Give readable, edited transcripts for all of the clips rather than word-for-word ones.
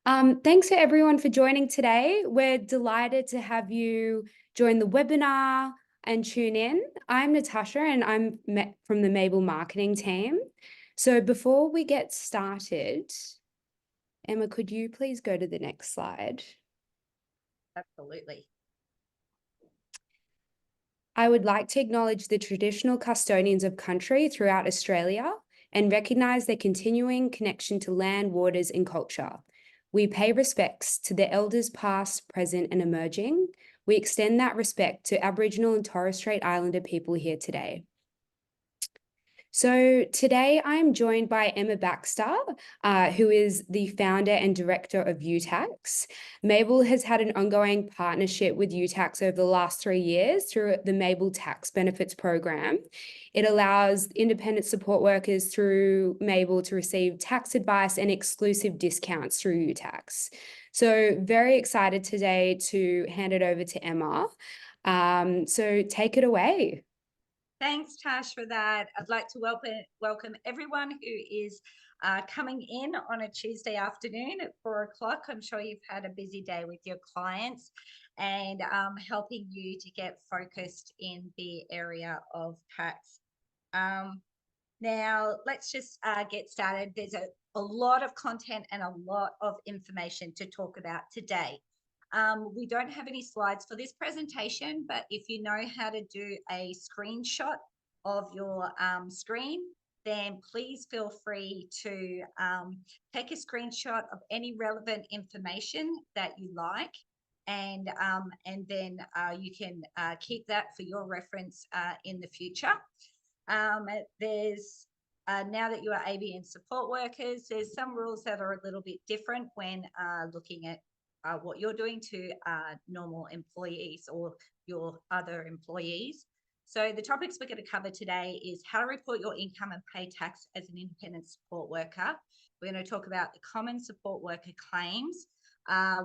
Thanks for everyone for joining today. We're delighted to have you join the webinar and tune in. I'm Natasha and I'm from the Mable marketing team. So before we get started, Emma, could you please go to the next slide? Absolutely. I would like to acknowledge the traditional custodians of country throughout Australia and recognise their continuing connection to land, waters and culture. We pay respects to the elders past, present and emerging. We extend that respect to Aboriginal and Torres Strait Islander people here today. So today I'm joined by Emma Baxter, who is the founder and director of YOUtax. Mable has had an ongoing partnership with YOUtax over the last 3 years through the Mable Tax Benefits Program. It allows independent support workers through Mable to receive tax advice and exclusive discounts through YOUtax. So very excited today to hand it over to Emma. So take it away. Thanks, Tash, for that. I'd like to welcome everyone who is coming in on a Tuesday afternoon at 4 o'clock. I'm sure you've had a busy day with your clients and helping you to get focused in the area of tax. Now, let's just get started. There's a lot of content and a lot of information to talk about today. We don't have any slides for this presentation, but if you know how to do a screenshot of your screen, then please feel free to take a screenshot of any relevant information that you like, and then you can keep that for your reference in the future. There's now that you are ABN support workers, there's some rules that are a little bit different when looking at what you're doing to normal employees or your other employees. So the topics we're going to cover today is how to report your income and pay tax as an independent support worker. We're going to talk about the common support worker claims.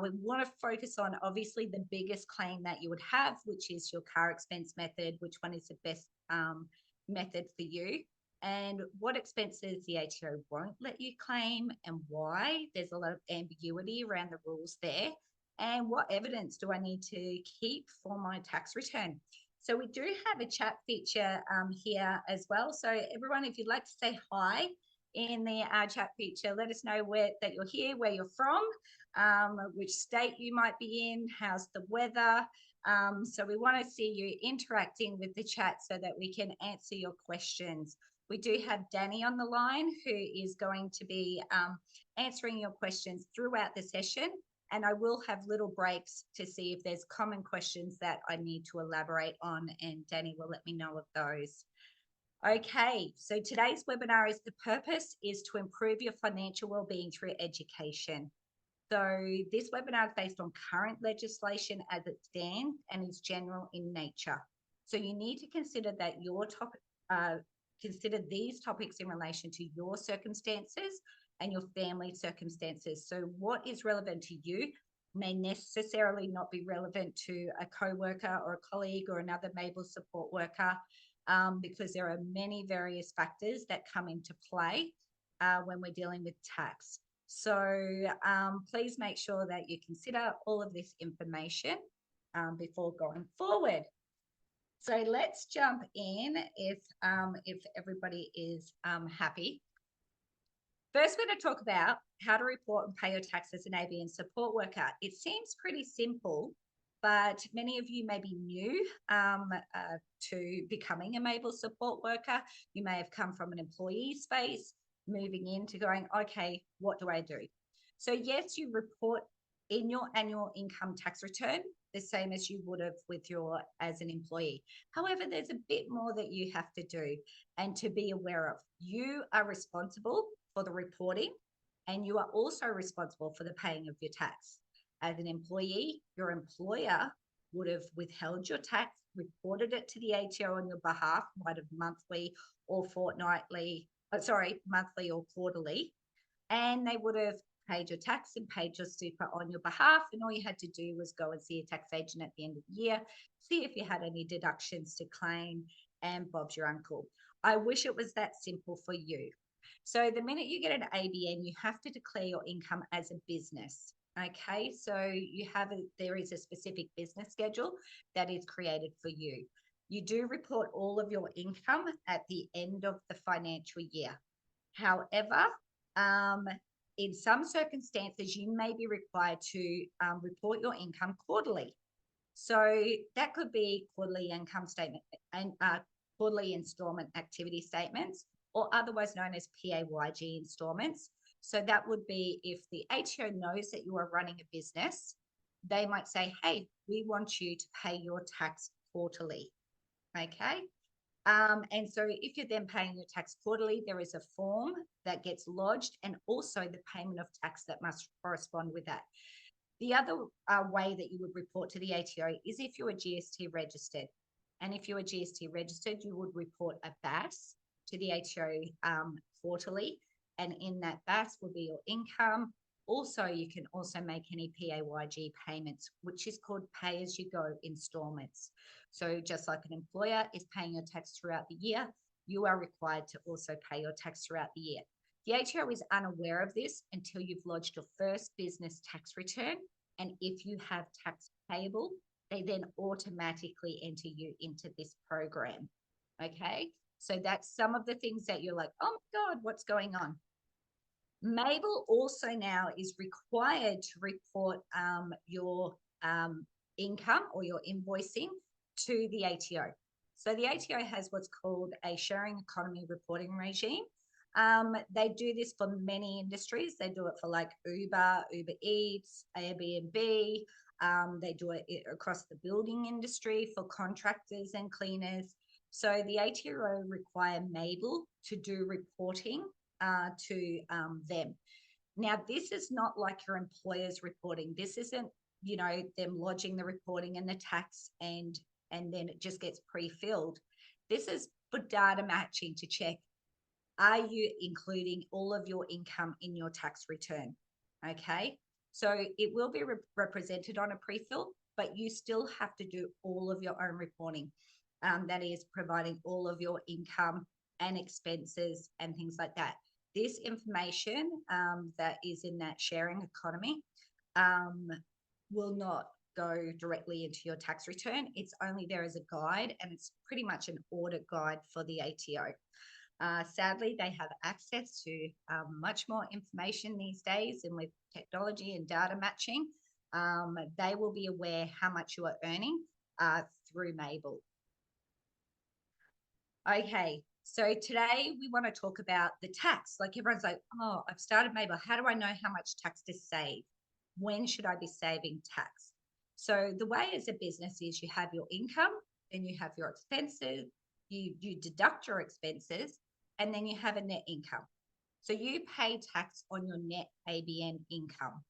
We want to focus on obviously the biggest claim that you would have, which is your car expense method, which one is the best method for you, and what expenses the ATO won't let you claim and why. There's a lot of ambiguity around the rules there. And what evidence do I need to keep for my tax return? So we do have a chat feature here as well. So everyone, if you'd like to say hi in the chat feature, let us know that you're here, where you're from, which state you might be in, how's the weather. So we want to see you interacting with the chat so that we can answer your questions. We do have Danny on the line who is going to be answering your questions throughout the session, and I will have little breaks to see if there's common questions that I need to elaborate on, and Danny will let me know of those. Okay, so today's webinar the purpose is to improve your financial well-being through education. So this webinar is based on current legislation as it stands and is general in nature. So you need to consider that your topic consider these topics in relation to your circumstances and your family circumstances. So what is relevant to you may necessarily not be relevant to a co-worker or a colleague or another Mable support worker, because there are many various factors that come into play when we're dealing with tax. So please make sure that you consider all of this information before going forward. So let's jump in if everybody is happy. First, we're going to talk about how to report and pay your tax as an ABN support worker. It seems pretty simple, but many of you may be new to becoming a Mable support worker. You may have come from an employee space, moving into going, okay, what do I do? So yes, you report in your annual income tax return the same as you would have with your as an employee. However, there's a bit more that you have to do and to be aware of. You are responsible for the reporting, and you are also responsible for the paying of your tax. As an employee, your employer would have withheld your tax, reported it to the ATO on your behalf, either monthly or fortnightly, monthly or quarterly, and they would have paid your tax and paid your super on your behalf, and all you had to do was go and see a tax agent at the end of the year, see if you had any deductions to claim, and Bob's your uncle. I wish it was that simple for you. So the minute you get an ABN, you have to declare your income as a business. Okay, so there is a specific business schedule that is created for you. You do report all of your income at the end of the financial year. However, in some circumstances, you may be required to report your income quarterly. So that could be quarterly income statement and quarterly installment activity statements, or otherwise known as PAYG installments. So that would be if the ATO knows that you are running a business, they might say, hey, we want you to pay your tax quarterly. Okay. And so if you're then paying your tax quarterly, there is a form that gets lodged and also the payment of tax that must correspond with that. The other way that you would report to the ATO is if you are GST registered. And if you are GST registered, you would report a BAS to the ATO quarterly. And in that BAS will be your income. Also, you can also make any PAYG payments, which is called pay-as-you-go installments. So just like an employer is paying your tax throughout the year, you are required to also pay your tax throughout the year. The ATO is unaware of this until you've lodged your first business tax return. And if you have tax payable, they then automatically enter you into this program. Okay, so that's some of the things that you're like, oh my God, what's going on? Mable also now is required to report your income or your invoicing to the ATO. So the ATO has what's called a sharing economy reporting regime. They do this for many industries. They do it for like Uber Eats, Airbnb. They do it across the building industry for contractors and cleaners. So the ATO require Mable to do reporting to them. Now, this is not like your employer's reporting. This isn't, you know, them lodging the reporting and the tax and then it just gets pre-filled. This is for data matching to check, are you including all of your income in your tax return? Okay, so it will be represented on a pre-fill, but you still have to do all of your own reporting. That is providing all of your income and expenses and things like that. This information that is in that sharing economy will not go directly into your tax return. It's only there as a guide, and it's pretty much an audit guide for the ATO. Sadly, they have access to much more information these days, and with technology and data matching, they will be aware how much you are earning through Mable. Okay, so today we want to talk about the tax. Like everyone's like, oh, I've started Mable. How do I know how much tax to save? When should I be saving tax? So the way as a business is you have your income, then you have your expenses, you deduct your expenses, and then you have a net income. So you pay tax on your net ABN income.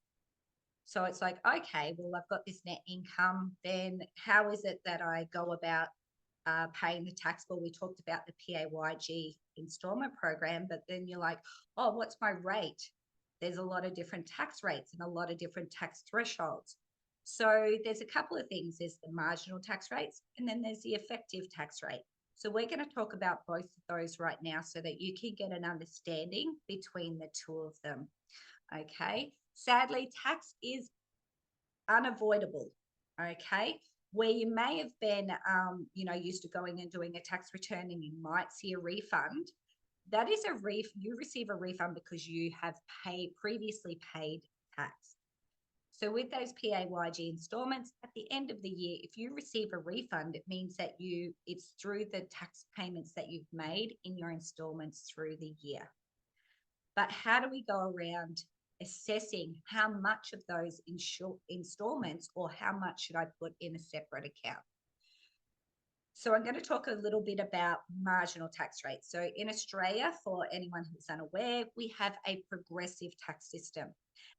So it's like, okay, well, I've got this net income. Then how is it that I go about paying the tax? Well, we talked about the PAYG installment program, but then you're like, oh, what's my rate? There's a lot of different tax rates and a lot of different tax thresholds. So there's a couple of things. There's the marginal tax rates, and then there's the effective tax rate. So we're going to talk about both of those right now so that you can get an understanding between the two of them. Okay. Sadly, tax is unavoidable. Okay. Where you may have been, used to going and doing a tax return and you might see a refund, that is you receive a refund because you have previously paid tax. So with those PAYG installments, at the end of the year, if you receive a refund, it means that it's through the tax payments that you've made in your installments through the year. But how do we go around assessing how much of those installments or how much should I put in a separate account? So I'm going to talk a little bit about marginal tax rates. So in Australia, for anyone who's unaware, we have a progressive tax system.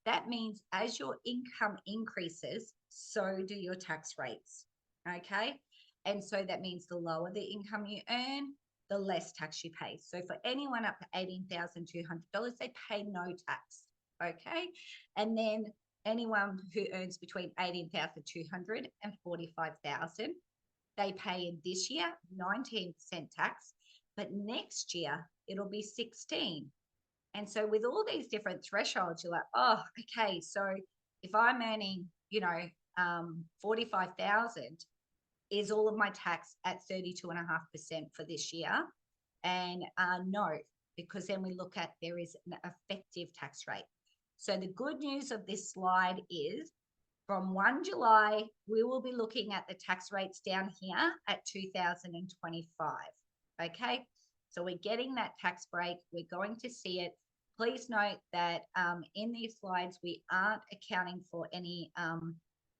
That means as your income increases, so do your tax rates. Okay. And so that means the lower the income you earn, the less tax you pay. So for anyone up to $18,200, they pay no tax. Okay. And then anyone who earns between $18,200 and $45,000, they pay in this year 19% tax, but next year it'll be 16%. And so with all these different thresholds, you're like, oh, okay, so if I'm earning, 45,000, is all of my tax at 32.5% for this year? And no, because then we look at there is an effective tax rate. So the good news of this slide is from 1 July, we will be looking at the tax rates down here at 2025. Okay, so we're getting that tax break. We're going to see it. Please note that in these slides, we aren't accounting for any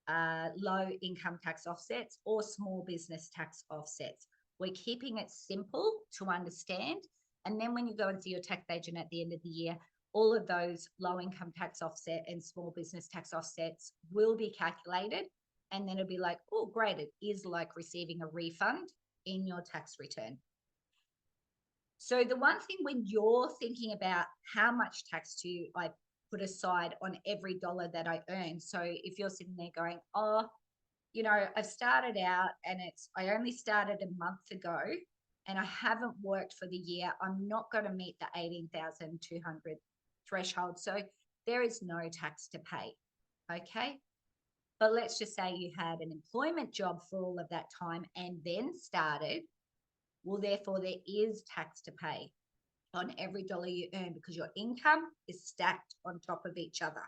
low income tax offsets or small business tax offsets. We're keeping it simple to understand. And then when you go and see your tax agent at the end of the year, all of those low income tax offset and small business tax offsets will be calculated. And then it'll be like, oh, great, it is like receiving a refund in your tax return. So the one thing when you're thinking about how much tax do I put aside on every dollar that I earn? So if you're sitting there going, oh, I've started out and I only started a month ago and I haven't worked for the year, I'm not going to meet the 18,200 threshold. So there is no tax to pay. Okay. But let's just say you had an employment job for all of that time and then started. Well, therefore, there is tax to pay on every dollar you earn because your income is stacked on top of each other.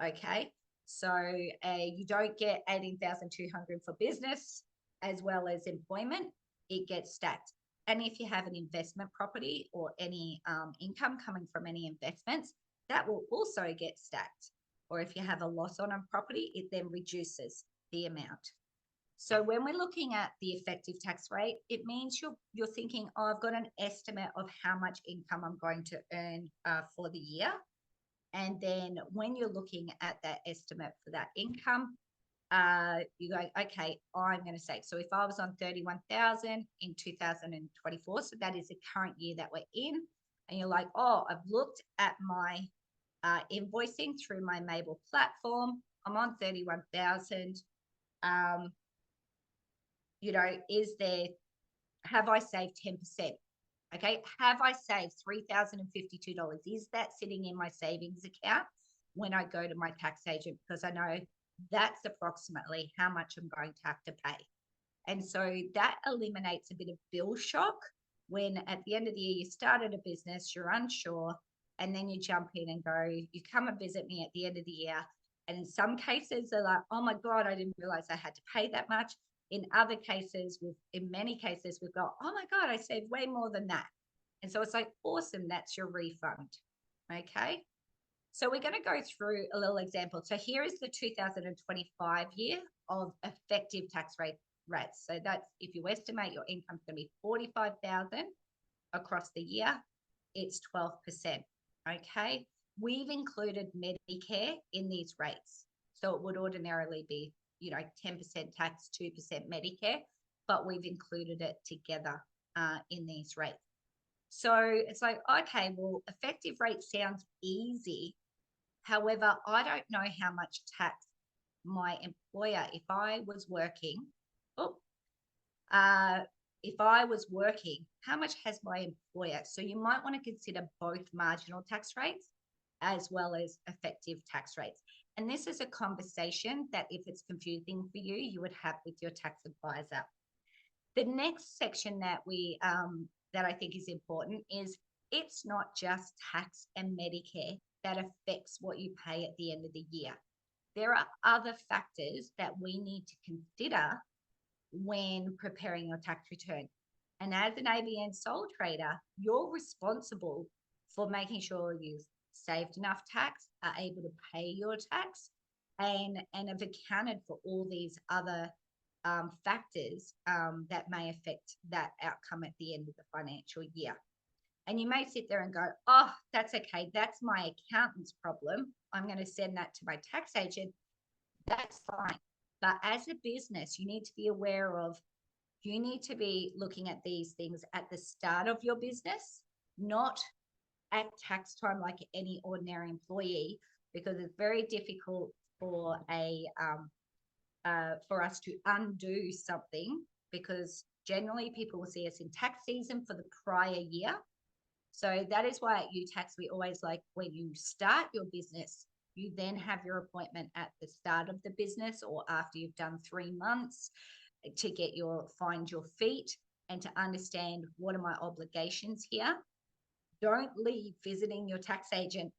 Okay. So you don't get 18,200 for business as well as employment. It gets stacked. And if you have an investment property or any income coming from any investments, that will also get stacked. Or if you have a loss on a property, it then reduces the amount. So when we're looking at the effective tax rate, it means you're thinking, oh, I've got an estimate of how much income I'm going to earn for the year. And then when you're looking at that estimate for that income, you go, okay, I'm going to say, so if I was on 31,000 in 2024, so that is the current year that we're in, and you're like, oh, I've looked at my invoicing through my Mable platform, I'm on 31,000. Have I saved 10%? Okay, have I saved $3,052? Is that sitting in my savings account when I go to my tax agent? Because I know that's approximately how much I'm going to have to pay. And so that eliminates a bit of bill shock when at the end of the year you started a business, you're unsure, and then you jump in and go, you come and visit me at the end of the year. And in some cases, they're like, oh my God, I didn't realize I had to pay that much. In other cases, in many cases, we've got, oh my God, I saved way more than that. And so it's like, awesome, that's your refund. Okay. So we're going to go through a little example. So here is the 2025 year of effective tax rates. So that's if you estimate your income is going to be 45,000 across the year, it's 12%. Okay. We've included Medicare in these rates. So it would ordinarily be 10% tax, 2% Medicare, but we've included it together in these rates. So it's like, okay, well, effective rate sounds easy. However, I don't know how much tax my employer, if I was working, how much has my employer? So you might want to consider both marginal tax rates as well as effective tax rates. And this is a conversation that if it's confusing for you, you would have with your tax advisor. The next section that that I think is important is it's not just tax and Medicare that affects what you pay at the end of the year. There are other factors that we need to consider when preparing your tax return. And as an ABN Sole Trader, you're responsible for making sure you've saved enough tax, are able to pay your tax, and have accounted for all these other factors that may affect that outcome at the end of the financial year. And you may sit there and go, oh, that's okay. That's my accountant's problem. I'm going to send that to my tax agent. That's fine. But as a business, you need to be aware of, you need to be looking at these things at the start of your business, not at tax time like any ordinary employee, because it's very difficult for for us to undo something, because generally people will see us in tax season for the prior year So that is why at YOUtax, we always like when you start your business, you then have your appointment at the start of the business or after you've done 3 months to get find your feet and to understand what are my obligations here. Don't leave visiting your tax agent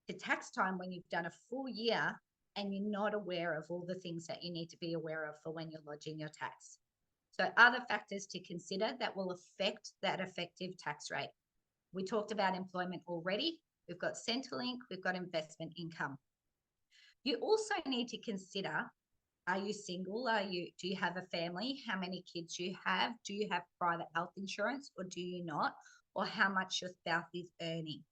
to tax time when you've done a full year and you're not aware of all the things that you need to be aware of for when you're lodging your tax. So other factors to consider that will affect that effective tax rate. We talked about employment already. We've got Centrelink, we've got investment income. You also need to consider, are you single? Do you have a family? How many kids you have? Do you have private health insurance or do you not? Or how much your spouse is earning?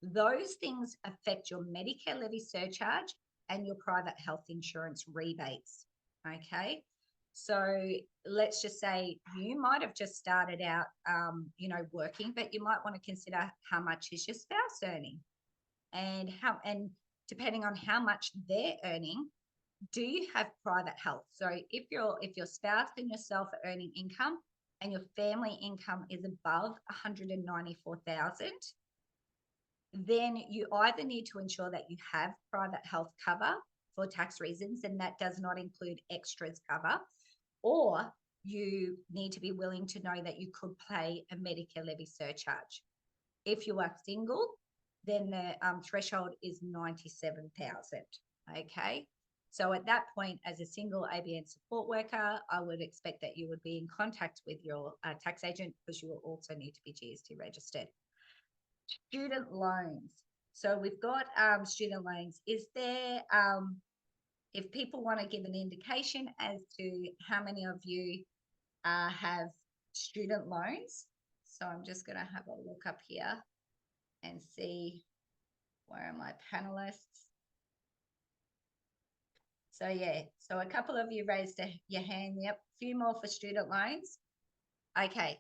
Those things affect your Medicare levy surcharge and your private health insurance rebates. Okay. So let's just say you might have just started out, working, but you might want to consider how much is your spouse earning, and depending on how much they're earning, do you have private health? So if your spouse and yourself are earning income and your family income is above 194,000, then you either need to ensure that you have private health cover for tax reasons, and that does not include extras cover, or you need to be willing to know that you could pay a Medicare levy surcharge. If you are single, then the threshold is 97,000. Okay. So at that point, as a single ABN support worker, I would expect that you would be in contact with your tax agent because you will also need to be GST registered. Student loans. So we've got student loans. Is there, if people want to give an indication as to how many of you have student loans. So I'm just going to have a look up here and see where are my panelists. So yeah, so a couple of you raised your hand. Yep, a few more for student loans. Okay.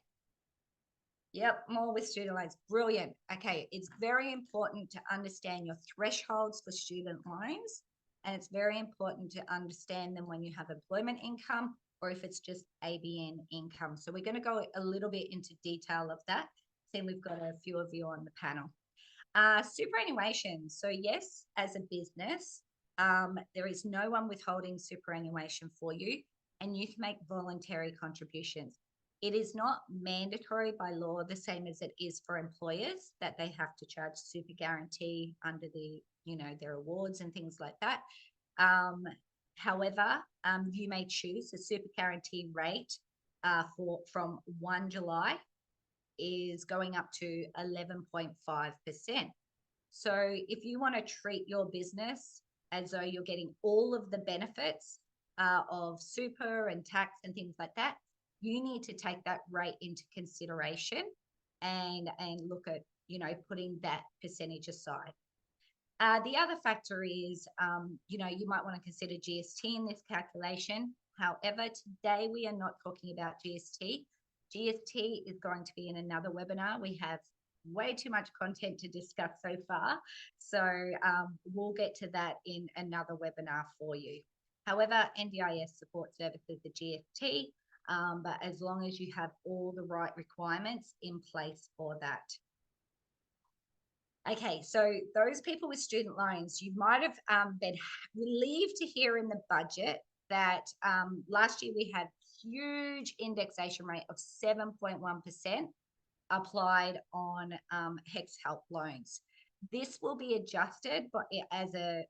Yep, more with student loans. Brilliant. Okay, it's very important to understand your thresholds for student loans, and it's very important to understand them when you have employment income or if it's just ABN income. So we're going to go a little bit into detail of that. Then we've got a few of you on the panel. Superannuation. So yes, as a business, there is no one withholding superannuation for you, and you can make voluntary contributions. It is not mandatory by law, the same as it is for employers, that they have to charge super guarantee under the, their awards and things like that. However, you may choose a super guarantee rate from 1 July is going up to 11.5%. So if you want to treat your business as though you're getting all of the benefits of super and tax and things like that, you need to take that rate into consideration and look at, putting that percentage aside. The other factor is, you might want to consider GST in this calculation. However, today we are not talking about GST. GST is going to be in another webinar. We have way too much content to discuss so far. So we'll get to that in another webinar for you. However, NDIS support services the GST, but as long as you have all the right requirements in place for that. Okay, so those people with student loans, you might have been relieved to hear in the budget that last year we had huge indexation rate of 7.1% applied on HEX help loans. This will be adjusted but as a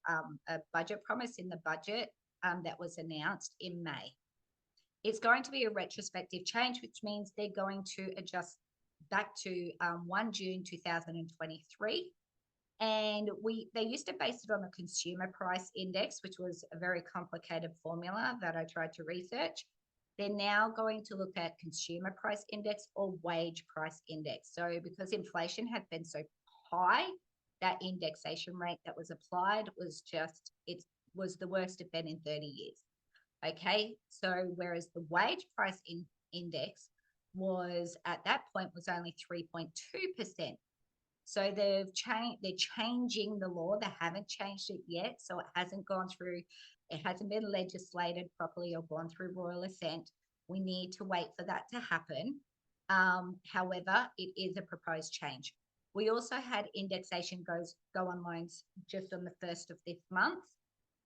budget promise in the budget that was announced in May. It's going to be a retrospective change, which means they're going to adjust back to 1 June 2023. And they used to base it on the consumer price index, which was a very complicated formula that I tried to research. They're now going to look at consumer price index or wage price index. So because inflation had been so high, that indexation rate that was applied was it was the worst it's been in 30 years. Okay, so whereas the wage price index was at that point was only 3.2%. So they're changing the law. They haven't changed it yet. So it hasn't gone through, it hasn't been legislated properly or gone through royal assent. We need to wait for that to happen. However, it is a proposed change. We also had indexation go online just on the 1st of this month,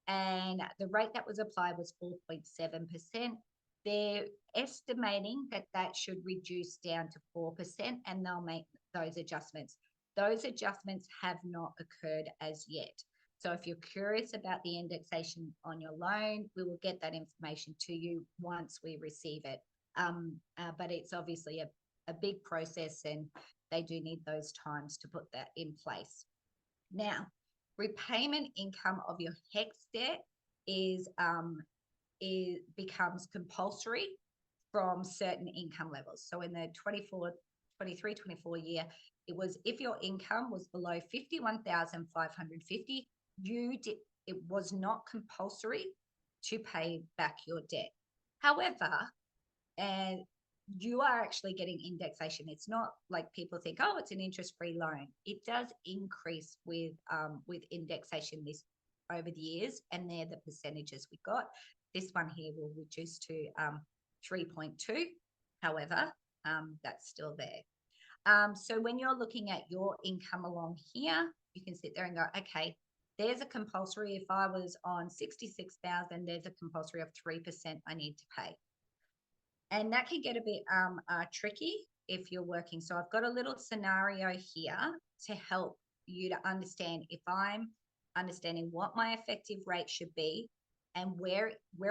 and the rate that was applied was 4.7%. They're estimating that that should reduce down to 4%, and they'll make those adjustments. Those adjustments have not occurred as yet. So if you're curious about the indexation on your loan, we will get that information to you once we receive it. But it's obviously a big process, and they do need those times to put that in place. Now, repayment income of your HEX debt becomes compulsory from certain income levels. So in the 23-24 year, it was if your income was below 51,550, it was not compulsory to pay back your debt. However, and you are actually getting indexation. It's not like people think, oh, it's an interest-free loan. It does increase with indexation over the years, and they're the percentages we got. This one here will reduce to 3.2. However, that's still there. So when you're looking at your income along here, you can sit there and go, okay, there's a compulsory. If I was on 66,000, there's a compulsory of 3% I need to pay. And that can get a bit tricky if you're working. So I've got a little scenario here to help you to understand if I'm understanding what my effective rate should be and where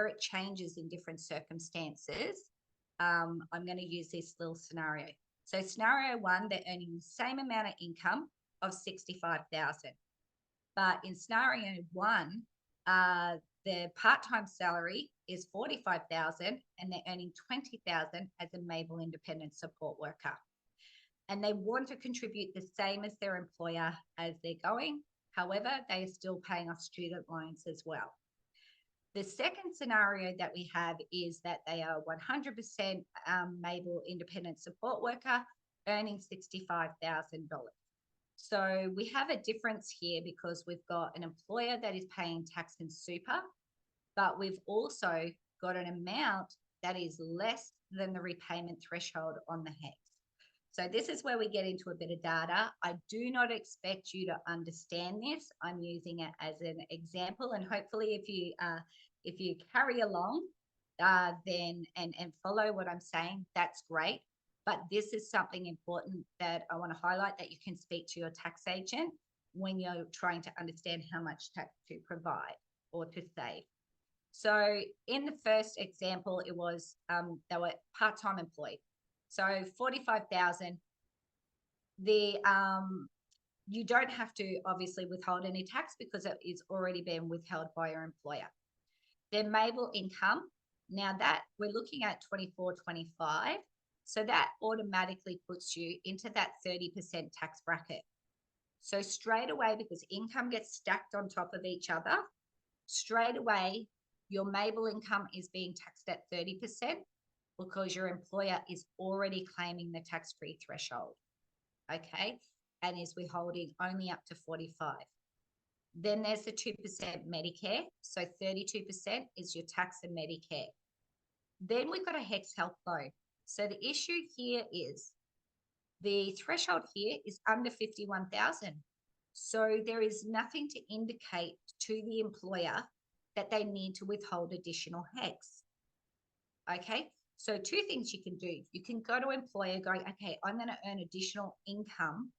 it changes in different circumstances. I'm going to use this little scenario. So scenario one, they're earning the same amount of income of 65,000. But in scenario one, the part-time salary is 45,000 and they're earning 20,000 as a Mable independent support worker. And they want to contribute the same as their employer as they're going. However, they are still paying off student loans as well. The second scenario that we have is that they are 100% Mable independent support worker earning $65,000. So we have a difference here because we've got an employer that is paying tax and super, but we've also got an amount that is less than the repayment threshold on the HEX. So this is where we get into a bit of data. I do not expect you to understand this. I'm using it as an example, and hopefully if you carry along then and follow what I'm saying, that's great. But this is something important that I want to highlight, that you can speak to your tax agent when you're trying to understand how much tax to provide or to save. So in the first example, it was they were part-time employed. So 45,000. You don't have to obviously withhold any tax because it is already been withheld by your employer. Their Mable income, now that we're looking at 24-25. So that automatically puts you into that 30% tax bracket. So straight away, because income gets stacked on top of each other, straight away, your Mable income is being taxed at 30% because your employer is already claiming the tax-free threshold, okay, and is withholding only up to 45. Then there's the 2% Medicare. So 32% is your tax and Medicare. Then we've got a HEX health loan. So the issue here is the threshold here is under 51,000. So there is nothing to indicate to the employer that they need to withhold additional HEX. Okay, so two things you can do. You can go to employer going, okay, I'm going to earn additional income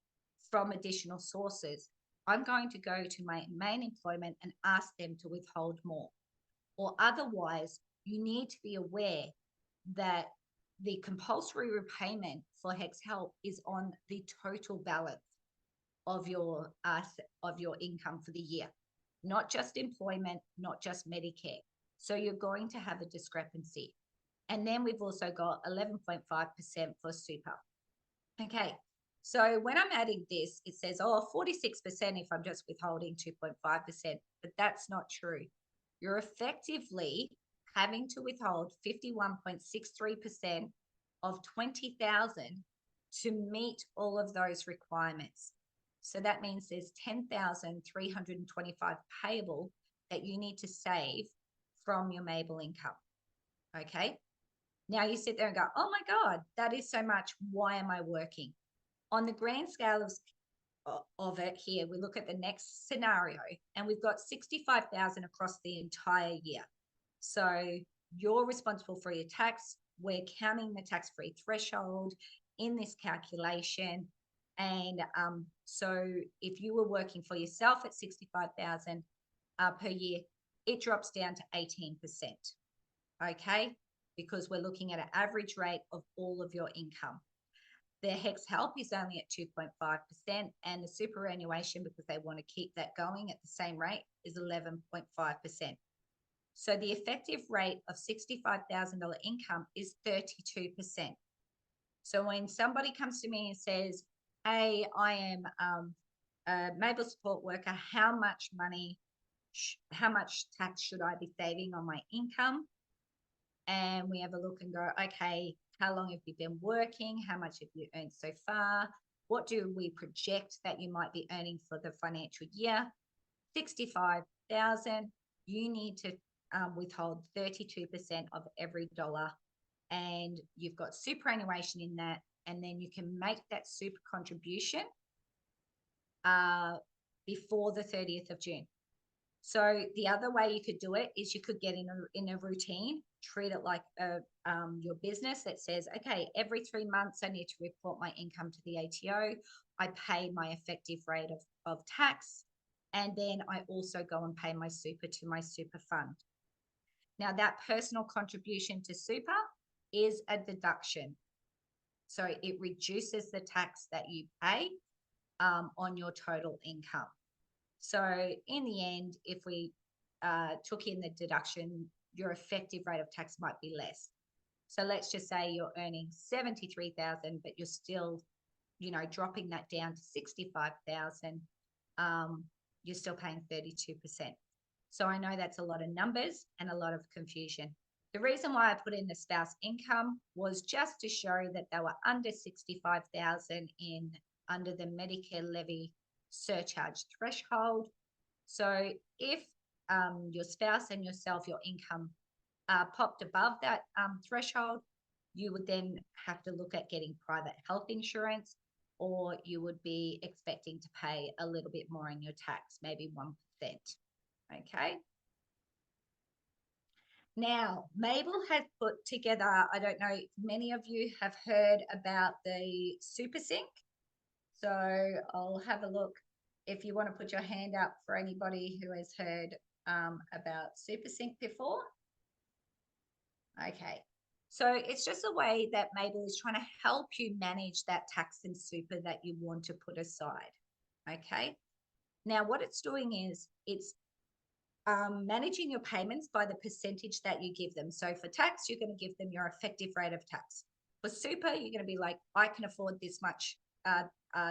from additional sources. I'm going to go to my main employment and ask them to withhold more. Or otherwise, you need to be aware that the compulsory repayment for HEX Help is on the total balance of your income for the year, not just employment, not just Medicare. So you're going to have a discrepancy. And then we've also got 11.5% for super. Okay, so when I'm adding this, it says, oh, 46% if I'm just withholding 2.5%, but that's not true. You're effectively having to withhold 51.63% of 20,000 to meet all of those requirements. So that means there's 10,325 payable that you need to save from your Mable income. Okay. Now you sit there and go, oh my God, that is so much. Why am I working? On the grand scale of it here. We look at the next scenario, and we've got 65,000 across the entire year. So you're responsible for your tax. We're counting the tax-free threshold in this calculation. And so if you were working for yourself at 65,000 per year, it drops down to 18%. Okay, because we're looking at an average rate of all of your income. The HEX help is only at 2.5%, and the superannuation, because they want to keep that going at the same rate, is 11.5%. So the effective rate of $65,000 income is 32%. So when somebody comes to me and says, hey, I am a Mable support worker, how much tax should I be saving on my income? And we have a look and go, okay, how long have you been working? How much have you earned so far? What do we project that you might be earning for the financial year? 65,000. You need to withhold 32% of every dollar, and you've got superannuation in that, and then you can make that super contribution before the 30th of June. So the other way you could do it is you could get in a routine, treat it like your business that says, okay, every 3 months I need to report my income to the ATO. I pay my effective rate of tax, and then I also go and pay my super to my super fund. Now that personal contribution to super is a deduction. So it reduces the tax that you pay on your total income. So in the end, if we took in the deduction, your effective rate of tax might be less. So let's just say you're earning 73,000, but you're still, dropping that down to 65,000. You're still paying 32%. So I know that's a lot of numbers and a lot of confusion. The reason why I put in the spouse income was just to show that they were under 65,000 under the Medicare levy surcharge threshold. So if your spouse and yourself, your income popped above that threshold, you would then have to look at getting private health insurance, or you would be expecting to pay a little bit more in your tax, maybe 1%. Okay. Now, Mable has put together, I don't know if many of you have heard about the Super Sync. So I'll have a look if you want to put your hand up for anybody who has heard about Super Sync before. Okay. So it's just a way that Mable is trying to help you manage that tax and super that you want to put aside. Okay. Now, what it's doing is it's managing your payments by the percentage that you give them. So for tax, you're going to give them your effective rate of tax. For super, you're going to be like, I can afford this much,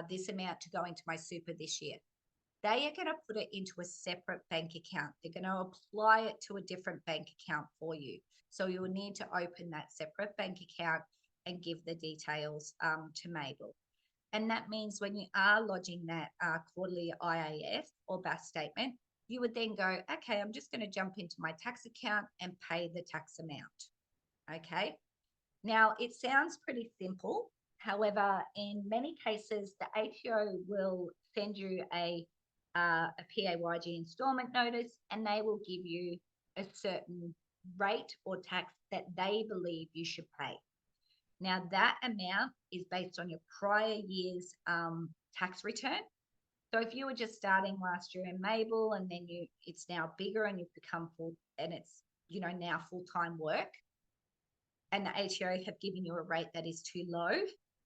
this amount to go into my super this year. They are going to put it into a separate bank account. They're going to apply it to a different bank account for you. So you will need to open that separate bank account and give the details to Mable. And that means when you are lodging that quarterly IAS or BAS statement, you would then go, okay, I'm just going to jump into my tax account and pay the tax amount. Okay. Now, it sounds pretty simple. However, in many cases, the ATO will send you a PAYG installment notice, and they will give you a certain rate or tax that they believe you should pay. Now, that amount is based on your prior year's tax return. So if you were just starting last year in Mable, and then it's now bigger and you've become full, and it's now full-time work, and the ATO have given you a rate that is too low,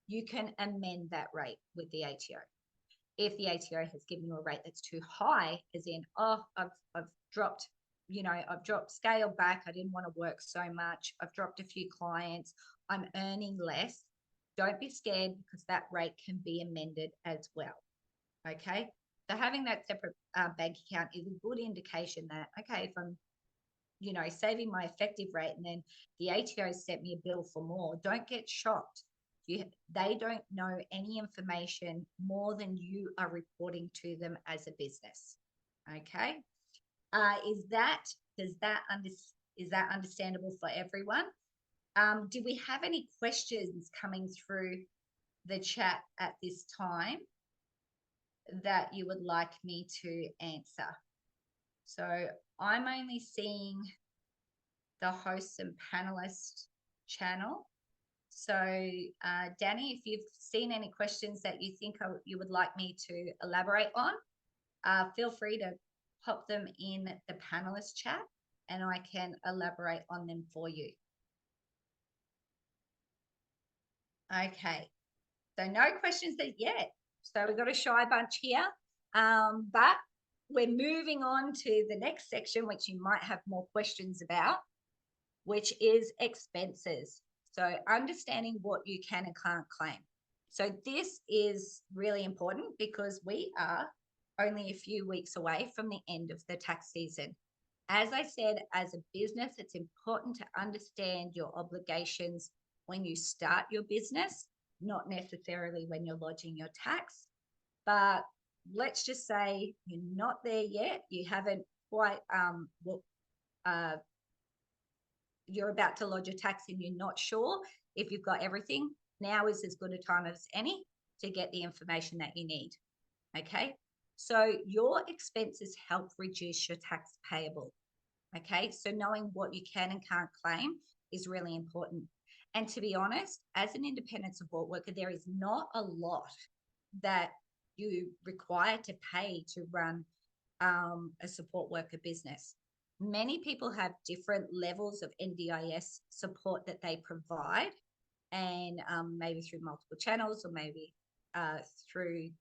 you can amend that rate with the ATO. If the ATO has given you a rate that's too high, as in, oh, I've dropped, scale back, I didn't want to work so much, I've dropped a few clients, I'm earning less, don't be scared, because that rate can be amended as well. Okay, so having that separate bank account is a good indication that, okay, if I'm, saving my effective rate and then the ATO sent me a bill for more, don't get shocked. They don't know any information more than you are reporting to them as a business. Okay, is that understandable for everyone? Do we have any questions coming through the chat at this time? that you would like me to answer. So I'm only seeing the hosts and panelists channel. So Danny, if you've seen any questions that you think you would like me to elaborate on, feel free to pop them in the panelist chat and I can elaborate on them for you. Okay, so no questions yet. So we've got a shy bunch here, but we're moving on to the next section, which you might have more questions about, which is expenses. So understanding what you can and can't claim. So this is really important because we are only a few weeks away from the end of the tax season. As I said, as a business, it's important to understand your obligations when you start your business, not necessarily when you're lodging your tax. But let's just say you're not there yet. You haven't quite, you're about to lodge your tax and you're not sure if you've got everything. Now is as good a time as any to get the information that you need. Okay, so your expenses help reduce your tax payable. Okay, so knowing what you can and can't claim is really important. And to be honest, as an independent support worker, there is not a lot that you require to pay to run a support worker business. Many people have different levels of NDIS support that they provide, and maybe through multiple channels or maybe through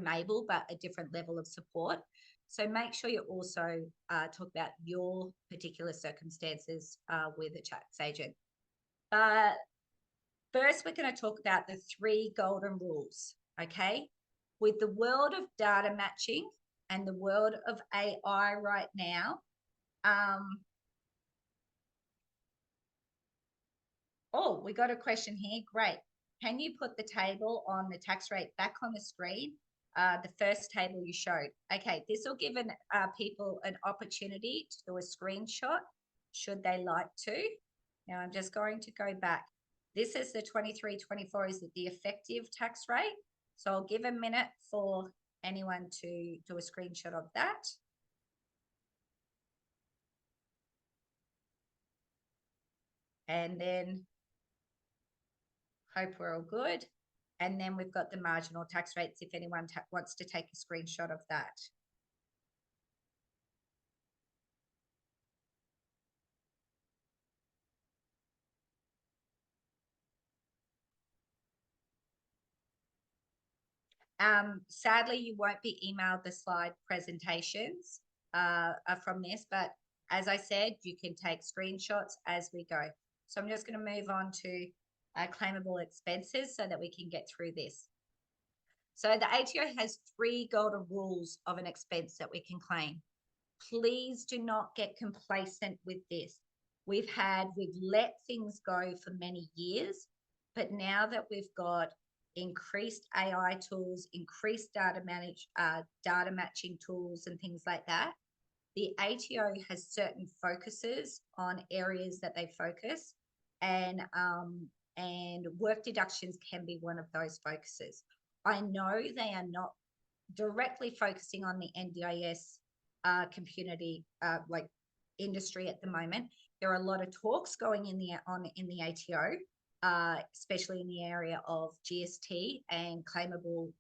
Mable, but a different level of support. So make sure you also talk about your particular circumstances with a tax agent. But first, we're going to talk about the 3 golden rules, okay? With the world of data matching and the world of AI right now, oh, we got a question here. Great. Can you put the table on the tax rate back on the screen? The first table you showed. Okay, this will give people an opportunity to do a screenshot should they like to. Now I'm just going to go back. This is the 23-24 is the effective tax rate. So I'll give a minute for anyone to do a screenshot of that. And then hope we're all good. And then we've got the marginal tax rates if anyone wants to take a screenshot of that. Sadly, you won't be emailed the slide presentations from this, but as I said, you can take screenshots as we go. So I'm just going to move on to claimable expenses so that we can get through this. So the ATO has 3 golden rules of an expense that we can claim. Please do not get complacent with this. We've let things go for many years, but now that we've got increased AI tools, increased data matching tools and things like that, the ATO has certain focuses on areas that they focus, and work deductions can be one of those focuses. I know they are not directly focusing on the NDIS community like industry at the moment. There are a lot of talks going in the ATO, especially in the area of GST and claimable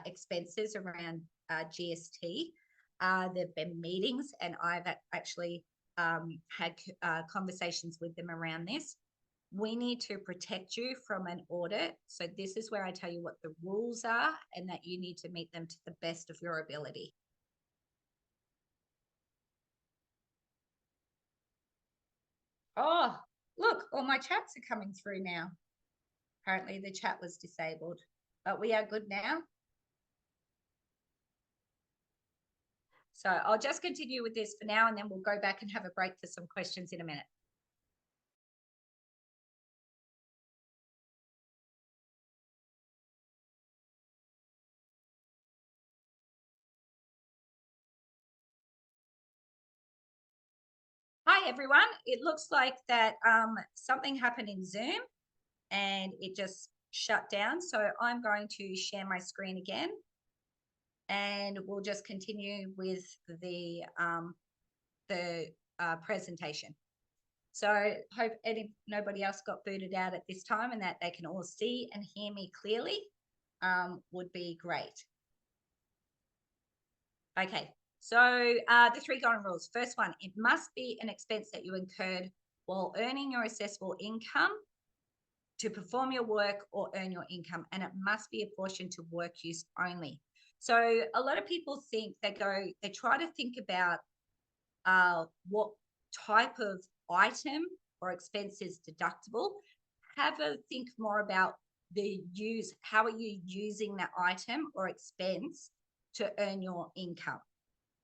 expenses around GST. There've been meetings, and I've actually had conversations with them around this. We need to protect you from an audit. So this is where I tell you what the rules are and that you need to meet them to the best of your ability. Oh, look, all my chats are coming through now. Apparently the chat was disabled, but we are good now. So I'll just continue with this for now, and then we'll go back and have a break for some questions in a minute. Hi, everyone. It looks like that something happened in Zoom and it just shut down. So I'm going to share my screen again. and we'll just continue with the presentation. So hope nobody else got booted out at this time and that they can all see and hear me clearly would be great. Okay, so the 3 golden rules. First one, it must be an expense that you incurred while earning your assessable income to perform your work or earn your income, and it must be apportioned to work use only. So a lot of people think they try to think about what type of item or expense is deductible. Have a think more about how are you using that item or expense to earn your income.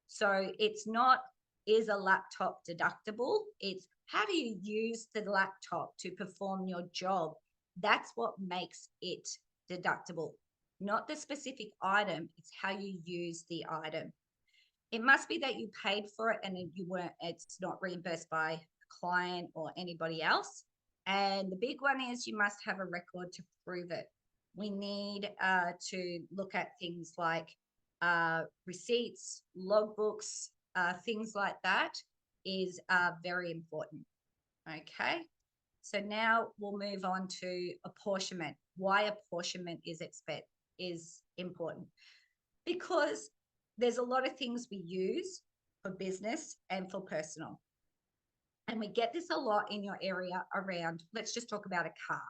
So it's not, is a laptop deductible? It's how do you use the laptop to perform your job? That's what makes it deductible, not the specific item. It's how you use the item. It must be that you paid for it and it's not reimbursed by a client or anybody else. And the big one is you must have a record to prove it. We need to look at things like receipts, logbooks, things like that is very important. Okay, so now we'll move on to apportionment. Why apportionment is important? Because there's a lot of things we use for business and for personal. And we get this a lot in your area around, let's just talk about a car.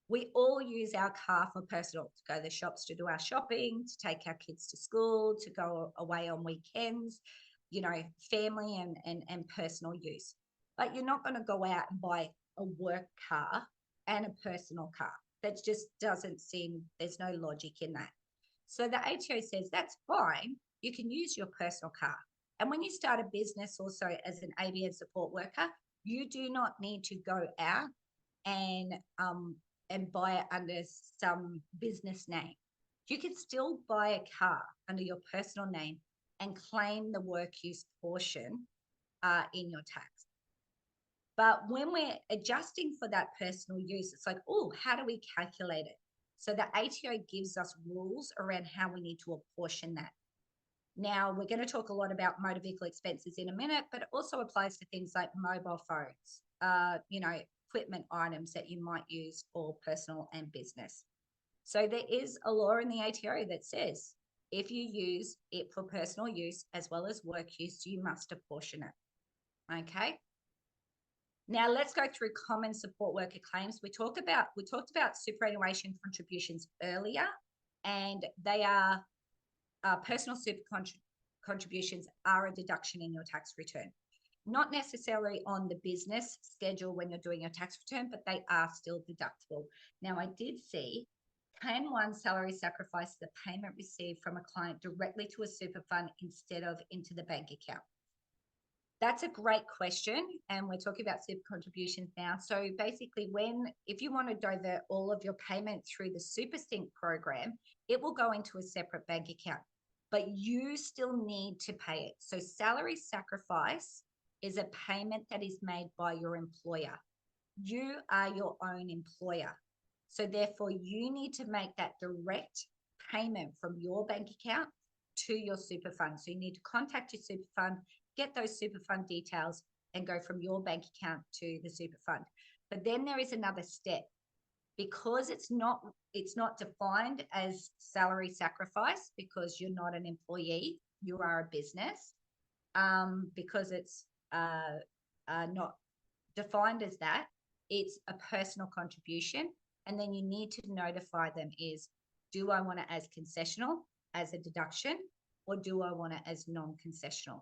We all use our car for personal, to go to the shops to do our shopping, to take our kids to school, to go away on weekends, family and personal use. But you're not going to go out and buy a work car and a personal car. That just doesn't seem, there's no logic in that. So the ATO says that's fine. You can use your personal car. And when you start a business also as an ABN support worker, you do not need to go out and buy it under some business name. You can still buy a car under your personal name and claim the work use portion in your tax. But when we're adjusting for that personal use, it's like, oh, how do we calculate it? So the ATO gives us rules around how we need to apportion that. Now, we're going to talk a lot about motor vehicle expenses in a minute, but it also applies to things like mobile phones, equipment items that you might use for personal and business. So there is a law in the ATO that says if you use it for personal use as well as work use, you must apportion it. Okay. Now let's go through common support worker claims. We talked about superannuation contributions earlier, and they are personal super contributions are a deduction in your tax return. Not necessarily on the business schedule when you're doing your tax return, but they are still deductible. Now, I did see, can one salary sacrifice the payment received from a client directly to a super fund instead of into the bank account? That's a great question, and we're talking about super contributions now. So basically, if you want to divert all of your payment through the Super Sync program, it will go into a separate bank account, but you still need to pay it. So salary sacrifice is a payment that is made by your employer. You are your own employer. So therefore, you need to make that direct payment from your bank account to your super fund. So you need to contact your super fund, get those super fund details, and go from your bank account to the super fund. But then there is another step. Because it's not defined as salary sacrifice, because you're not an employee, you are a business, because it's not defined as that, it's a personal contribution. And then you need to notify them is, do I want it as concessional, as a deduction, or do I want it as non-concessional?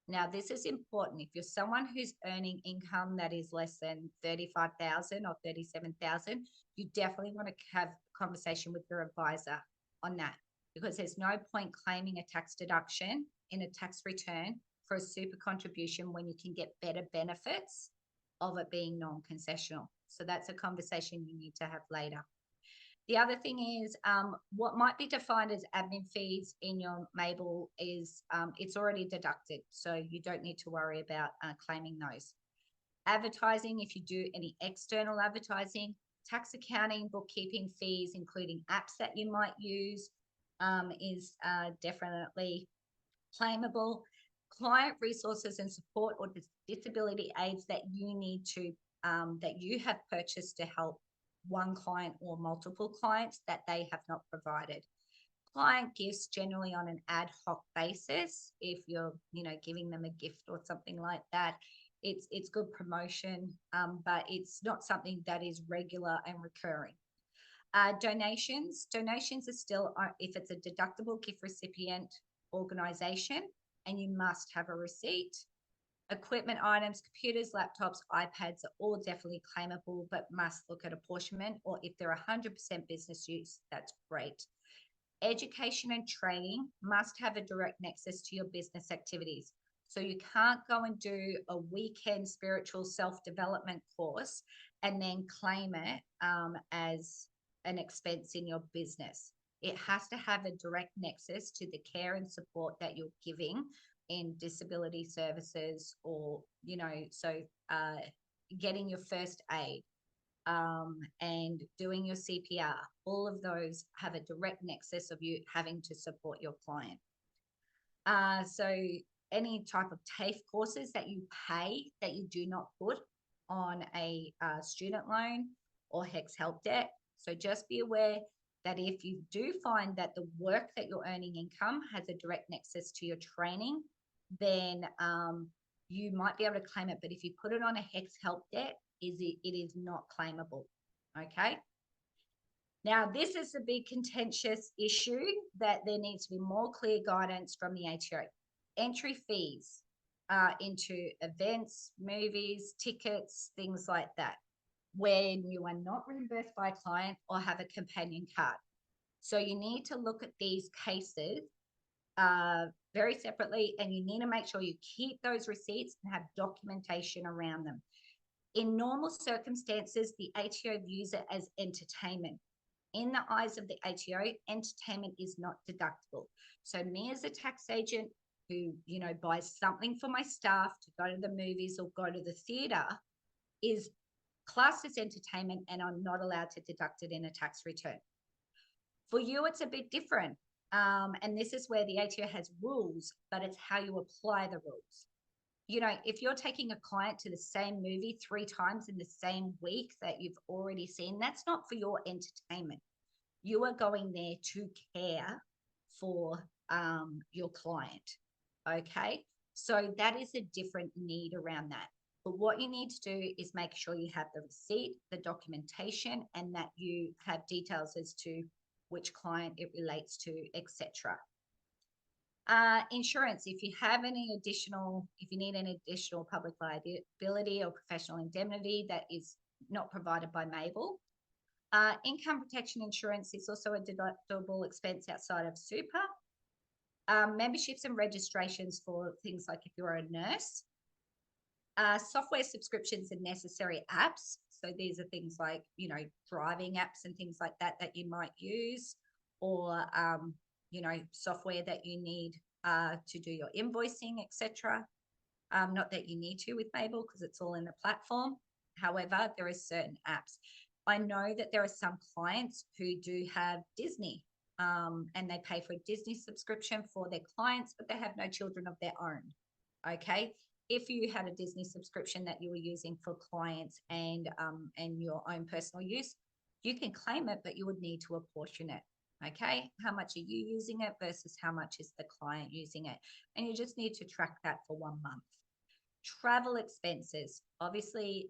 Now, this is important. If you're someone who's earning income that is less than 35,000 or 37,000, you definitely want to have a conversation with your advisor on that, because there's no point claiming a tax deduction in a tax return for a super contribution when you can get better benefits of it being non-concessional. So that's a conversation you need to have later. The other thing is what might be defined as admin fees in your Mable is it's already deducted, so you don't need to worry about claiming those. Advertising, if you do any external advertising, tax accounting, bookkeeping fees, including apps that you might use, is definitely claimable. Client resources and support or disability aids that you need to, that you have purchased to help one client or multiple clients that they have not provided. Client gifts generally on an ad hoc basis. If you're, giving them a gift or something like that, it's good promotion, but it's not something that is regular and recurring. Donations are still, if it's a deductible gift recipient organization, and you must have a receipt. Equipment items, computers, laptops, iPads are all definitely claimable, but must look at apportionment, or if they're 100% business use, that's great. Education and training must have a direct nexus to your business activities. So you can't go and do a weekend spiritual self-development course and then claim it as an expense in your business. It has to have a direct nexus to the care and support that you're giving in disability services, or, getting your first aid, and doing your CPR. All of those have a direct nexus of you having to support your client. So any type of TAFE courses that you pay that you do not put on a student loan or HECS help debt. So just be aware that if you do find that the work that you're earning income has a direct nexus to your training, then you might be able to claim it. But if you put it on a HECS help debt, it is not claimable. Okay. Now, this is a big contentious issue that there needs to be more clear guidance from the ATO. Entry fees into events, movies, tickets, things like that, when you are not reimbursed by a client or have a companion card. So you need to look at these cases very separately, and you need to make sure you keep those receipts and have documentation around them. In normal circumstances, the ATO views it as entertainment. In the eyes of the ATO, entertainment is not deductible. So me as a tax agent who, buys something for my staff to go to the movies or go to the theatre is classed as entertainment, and I'm not allowed to deduct it in a tax return. For you, it's a bit different. And this is where the ATO has rules, but it's how you apply the rules. If you're taking a client to the same movie 3 times in the same week that you've already seen, that's not for your entertainment. You are going there to care for your client. Okay. So that is a different need around that. But what you need to do is make sure you have the receipt, the documentation, and that you have details as to which client it relates to, etc. Insurance, if you need any additional public liability or professional indemnity that is not provided by Mable. Income protection insurance is also a deductible expense outside of super. Memberships and registrations for things like if you're a nurse. Software subscriptions and necessary apps. So these are things like, driving apps and things like that that you might use, or, software that you need to do your invoicing, etc. Not that you need to with Mable because it's all in the platform. However, there are certain apps. I know that there are some clients who do have Disney, and they pay for a Disney subscription for their clients, but they have no children of their own. Okay. If you had a Disney subscription that you were using for clients and your own personal use, you can claim it, but you would need to apportion it. Okay. How much are you using it versus how much is the client using it? And you just need to track that for 1 month. Travel expenses. Obviously,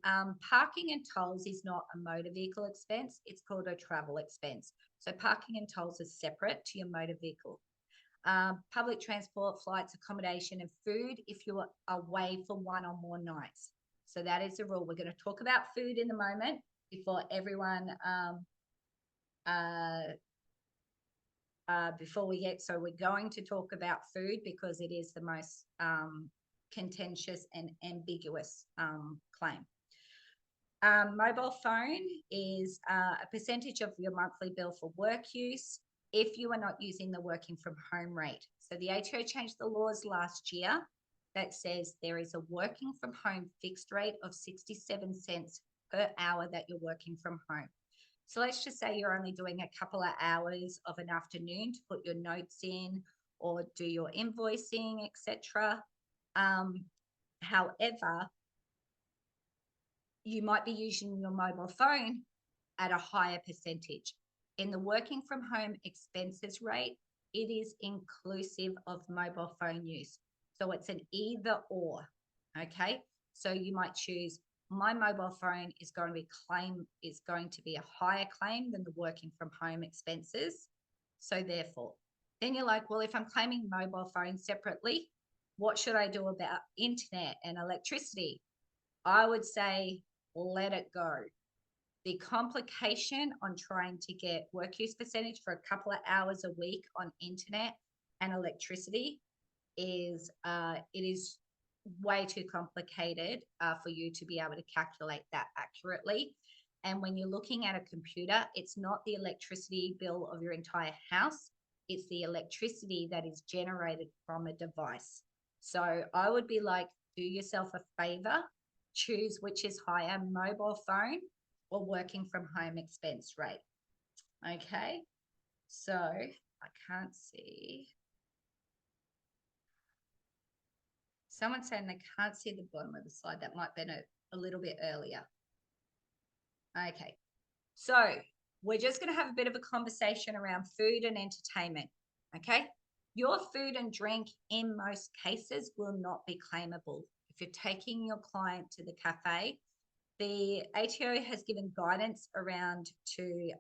parking and tolls is not a motor vehicle expense. It's called a travel expense. So parking and tolls are separate to your motor vehicle. Public transport, flights, accommodation, and food if you are away for 1 or more nights. So that is the rule. We're going to talk about food in a moment before everyone, so we're going to talk about food because it is the most contentious and ambiguous claim. Mobile phone is a percentage of your monthly bill for work use if you are not using the working from home rate. So the ATO changed the laws last year that says there is a working from home fixed rate of 67 cents per hour that you're working from home. So let's just say you're only doing a couple of hours of an afternoon to put your notes in or do your invoicing, etc. However, you might be using your mobile phone at a higher percentage. In the working from home expenses rate, it is inclusive of mobile phone use. So it's an either or, okay? So you might choose my mobile phone is going to be a higher claim than the working from home expenses. So therefore, then you're like, well, if I'm claiming mobile phone separately, what should I do about internet and electricity? I would say, let it go. The complication on trying to get work use percentage for a couple of hours a week on internet and electricity is it is way too complicated for you to be able to calculate that accurately. And when you're looking at a computer, it's not the electricity bill of your entire house, it's the electricity that is generated from a device. So I would be like, do yourself a favor, choose which is higher, mobile phone or working from home expense rate. Okay, so I can't see. Someone's saying they can't see the bottom of the slide. That might have been a little bit earlier. Okay, so we're just going to have a bit of a conversation around food and entertainment. Okay, your food and drink in most cases will not be claimable. If you're taking your client to the cafe, the ATO has given guidance around to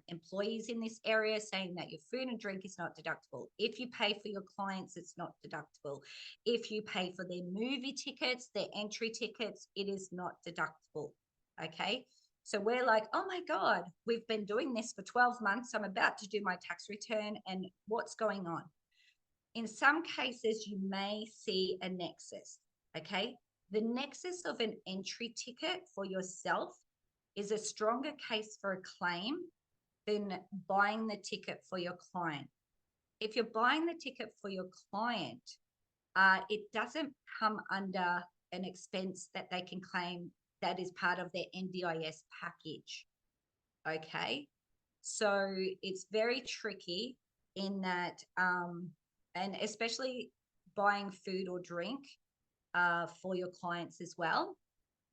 employees in this area saying that your food and drink is not deductible. If you pay for your clients, it's not deductible. If you pay for their movie tickets, their entry tickets, it is not deductible. Okay. So we're like, oh my God, we've been doing this for 12 months. I'm about to do my tax return and what's going on? In some cases, you may see a nexus. Okay. The nexus of an entry ticket for yourself is a stronger case for a claim than buying the ticket for your client. If you're buying the ticket for your client, it doesn't come under an expense that they can claim that is part of their NDIS package. Okay, so it's very tricky in that, and especially buying food or drink for your clients as well,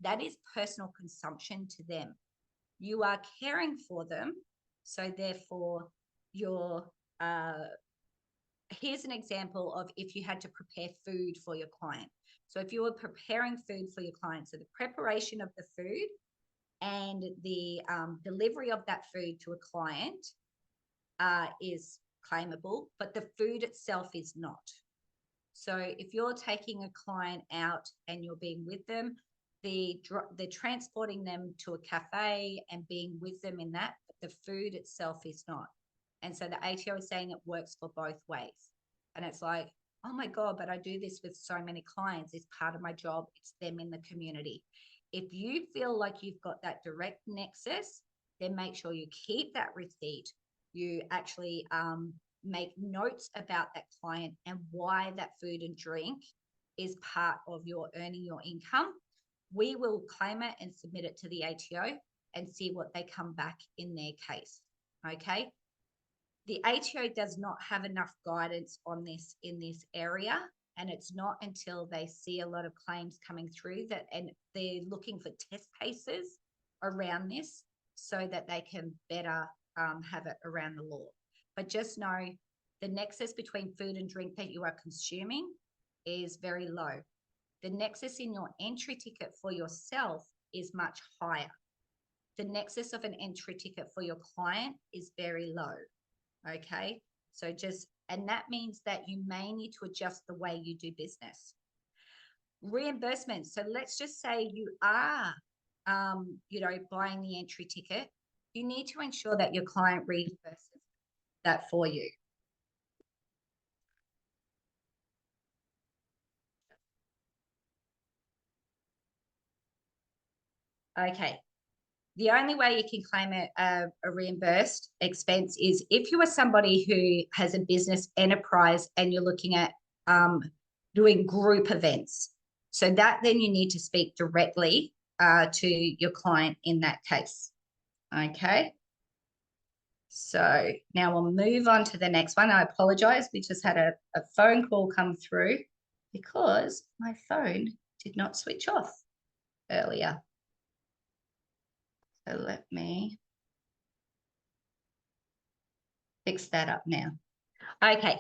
that is personal consumption to them. You are caring for them, so therefore you're here's an example of if you had to prepare food for your client. So if you were preparing food for your client, so the preparation of the food and the delivery of that food to a client is claimable, but the food itself is not. So if you're taking a client out and you're being with them, they're transporting them to a cafe and being with them in that, but the food itself is not. And so the ATO is saying it works for both ways. And it's like, oh my God, but I do this with so many clients. It's part of my job. It's them in the community. If you feel like you've got that direct nexus, then make sure you keep that receipt. You actually make notes about that client and why that food and drink is part of your earning your income. We will claim it and submit it to the ATO and see what they come back in their case. Okay. The ATO does not have enough guidance on this in this area. And it's not until they see a lot of claims coming through that, and they're looking for test cases around this so that they can better have it around the law. But just know the nexus between food and drink that you are consuming is very low. The nexus in your entry ticket for yourself is much higher. The nexus of an entry ticket for your client is very low. Okay, so and that means that you may need to adjust the way you do business. Reimbursement. So let's just say you are, buying the entry ticket. You need to ensure that your client reimburses that for you. Okay. The only way you can claim a reimbursed expense is if you are somebody who has a business enterprise and you're looking at doing group events. So that then you need to speak directly to your client in that case. Okay. So now we'll move on to the next one. I apologize. We just had a phone call come through because my phone did not switch off earlier. So let me fix that up now. Okay.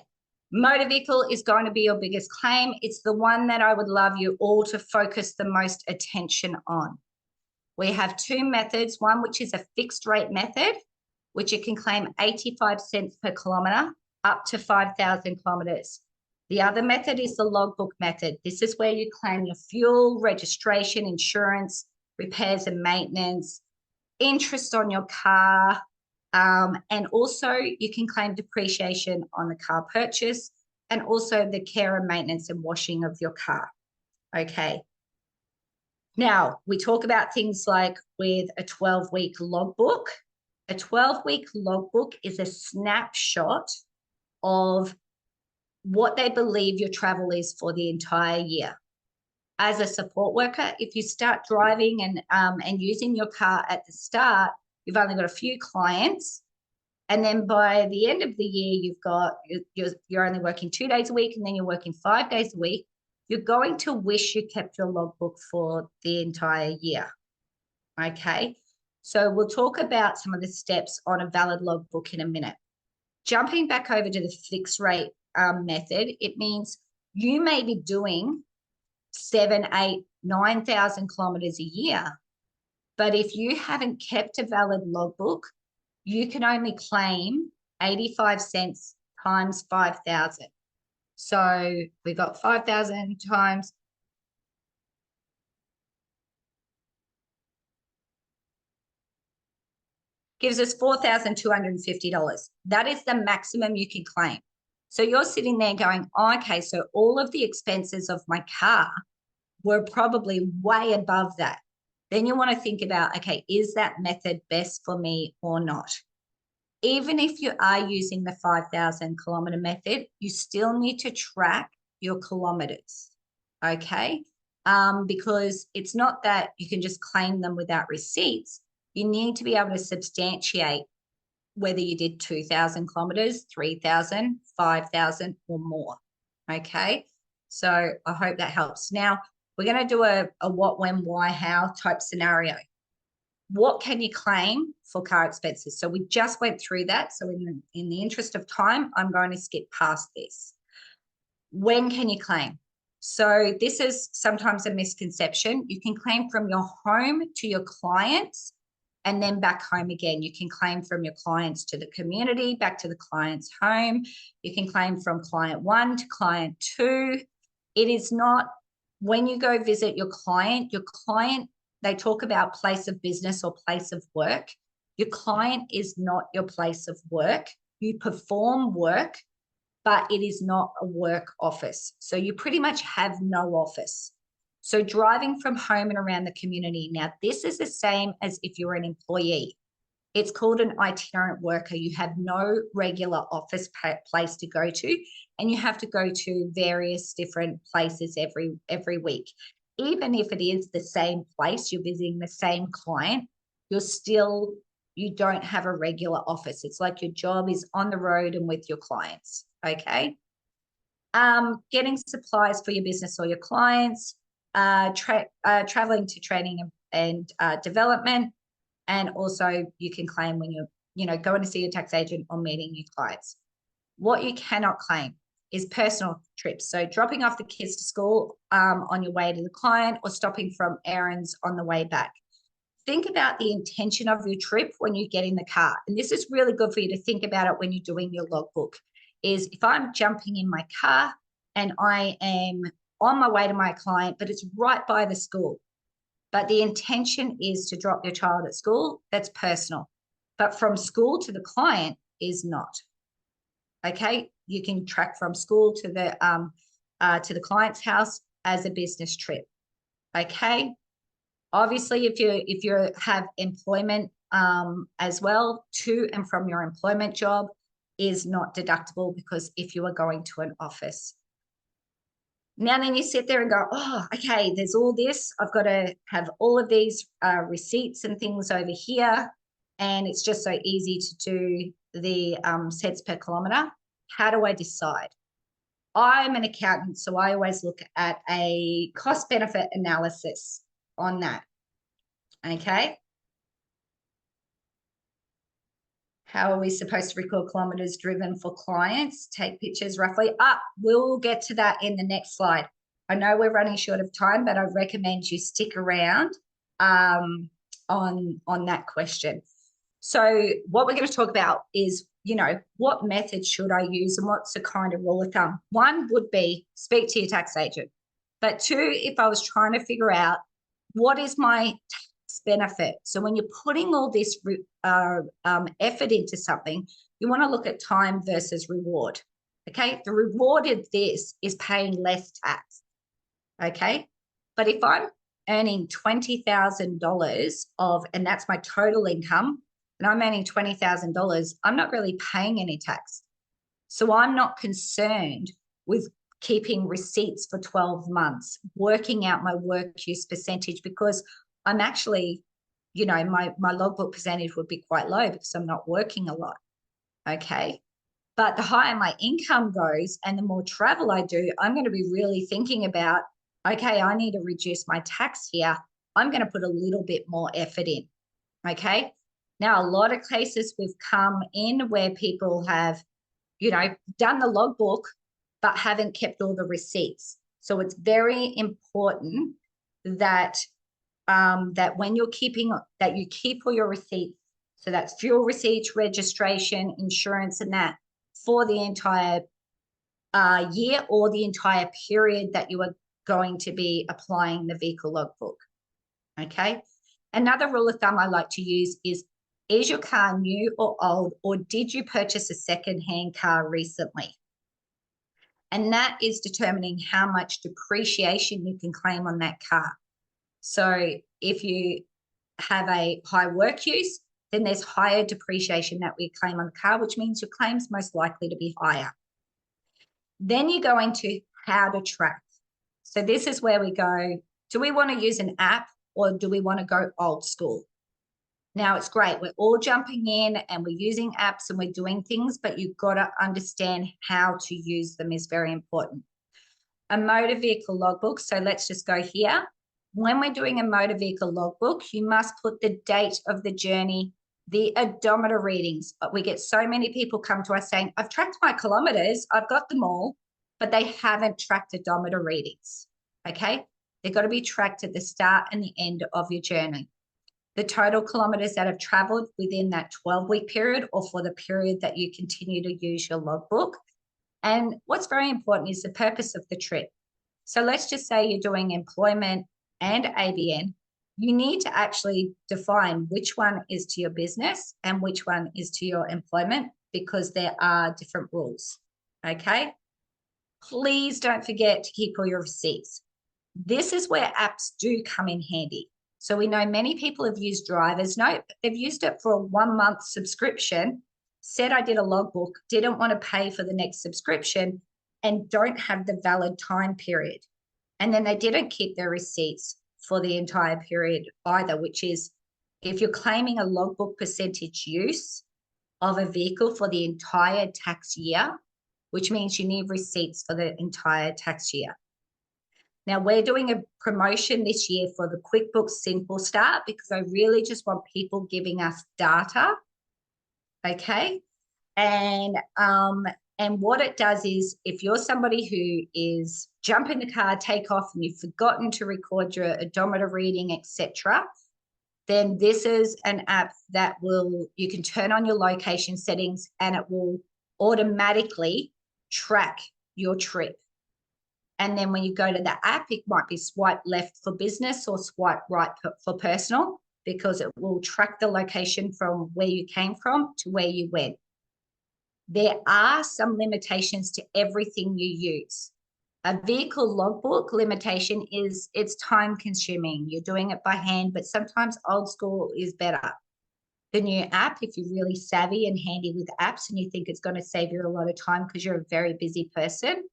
Motor vehicle is going to be your biggest claim. It's the one that I would love you all to focus the most attention on. We have two methods, one which is a fixed rate method, which you can claim 85 cents per kilometre up to 5,000 kilometres. The other method is the logbook method. This is where you claim your fuel, registration, insurance, repairs and maintenance, interest on your car, and also you can claim depreciation on the car purchase and also the care and maintenance and washing of your car. Okay. Now, we talk about things like with a 12-week logbook. A 12-week logbook is a snapshot of what they believe your travel is for the entire year. As a support worker, if you start driving and using your car at the start, you've only got a few clients, and then by the end of the year, you're only working 2 days a week, and then you're working 5 days a week. You're going to wish you kept your logbook for the entire year. Okay, so we'll talk about some of the steps on a valid logbook in a minute. Jumping back over to the fixed rate method, it means you may be doing 7, 8, 9,000 kilometers a year, but if you haven't kept a valid logbook, you can only claim 85 cents times 5,000. So we got 5,000 times gives us $4,250. That is the maximum you can claim. So you're sitting there going, oh, okay, so all of the expenses of my car were probably way above that. Then you want to think about, okay, is that method best for me or not? Even if you are using the 5,000 kilometer method, you still need to track your kilometers, okay? Because it's not that you can just claim them without receipts. You need to be able to substantiate whether you did 2,000 kilometers, 3,000, 5,000 or more, okay? So I hope that helps. Now, we're going to do a what, when, why, how type scenario. What can you claim for car expenses? So we just went through that. So in the interest of time, I'm going to skip past this. When can you claim? So this is sometimes a misconception. You can claim from your home to your clients and then back home again. You can claim from your clients to the community, back to the client's home. You can claim from client 1 to client 2. It is not, when you go visit your client, they talk about place of business or place of work. Your client is not your place of work. You perform work, but it is not a work office. So you pretty much have no office. So driving from home and around the community. Now, this is the same as if you're an employee. It's called an itinerant worker. You have no regular office place to go to, and you have to go to various different places every week. Even if it is the same place, you're visiting the same client, you don't have a regular office. It's like your job is on the road and with your clients, okay? Getting supplies for your business or your clients, traveling to training and development, and also you can claim when you're going to see your tax agent or meeting new clients. What you cannot claim is personal trips. So dropping off the kids to school on your way to the client or stopping from errands on the way back. Think about the intention of your trip when you get in the car. And this is really good for you to think about it when you're doing your logbook, is if I'm jumping in my car and I am on my way to my client, but it's right by the school, but the intention is to drop your child at school, that's personal. But from school to the client is not. Okay, you can track from school to the client's house as a business trip. Okay, obviously, if you have employment as well, to and from your employment job is not deductible, because if you are going to an office. Now then you sit there and go, oh, okay, there's all this. I've got to have all of these receipts and things over here. And it's just so easy to do the cents per kilometre. How do I decide? I'm an accountant, so I always look at a cost benefit analysis on that. Okay. How are we supposed to record kilometres driven for clients? Take pictures roughly. We'll get to that in the next slide. I know we're running short of time, but I recommend you stick around on that question. So what we're going to talk about is, you know, what method should I use and what's the kind of rule of thumb? One would be speak to your tax agent. But two, if I was trying to figure out what is my tax benefit. So when you're putting all this effort into something, you want to look at time versus reward. Okay. The reward of this is paying less tax. Okay. But if I'm earning $20,000 and that's my total income, and I'm earning $20,000, I'm not really paying any tax. So I'm not concerned with keeping receipts for 12 months, working out my work use percentage, because I'm actually, you know, my logbook percentage would be quite low because I'm not working a lot. Okay. But the higher my income goes and the more travel I do, I'm going to be really thinking about, okay, I need to reduce my tax here. I'm going to put a little bit more effort in. Okay. Now, a lot of cases we've come in where people have, you know, done the logbook, but haven't kept all the receipts. So it's very important that that when you're keeping, that you keep all your receipts. So that's fuel receipts, registration, insurance, and that for the entire year or the entire period that you are going to be applying the vehicle logbook. Okay. Another rule of thumb I like to use is your car new or old, or did you purchase a second-hand car recently? And that is determining how much depreciation you can claim on that car. So if you have a high work use, then there's higher depreciation that we claim on the car, which means your claim's most likely to be higher. Then you go into how to track. So this is where we go, do we want to use an app or do we want to go old school? Now, it's great. We're all jumping in and we're using apps and we're doing things, but you've got to understand how to use them is very important. A motor vehicle logbook. So let's just go here. When we're doing a motor vehicle logbook, you must put the date of the journey, the odometer readings. But we get so many people come to us saying, I've tracked my kilometers, I've got them all, but they haven't tracked odometer readings. Okay. They've got to be tracked at the start and the end of your journey. The total kilometers that have traveled within that 12-week period or for the period that you continue to use your logbook. And what's very important is the purpose of the trip. So let's just say you're doing employment and ABN. You need to actually define which one is to your business and which one is to your employment, because there are different rules. Okay. Please don't forget to keep all your receipts. This is where apps do come in handy. So we know many people have used Driver's Note, but they've used it for a 1-month subscription, said I did a logbook, didn't want to pay for the next subscription, and don't have the valid time period. And then they didn't keep their receipts for the entire period either, which is if you're claiming a logbook percentage use of a vehicle for the entire tax year, which means you need receipts for the entire tax year. Now, we're doing a promotion this year for the QuickBooks Simple Start because I really just want people giving us data, okay? And what it does is if you're somebody who is jump in the car, take off, and you've forgotten to record your odometer reading, etc., then this is an app that you can turn on your location settings and it will automatically track your trip. And then when you go to the app, it might be swipe left for business or swipe right for personal, because it will track the location from where you came from to where you went. There are some limitations to everything you use. A vehicle logbook limitation is it's time consuming. You're doing it by hand, but sometimes old school is better. The new app, if you're really savvy and handy with apps and you think it's going to save you a lot of time because you're a very busy person,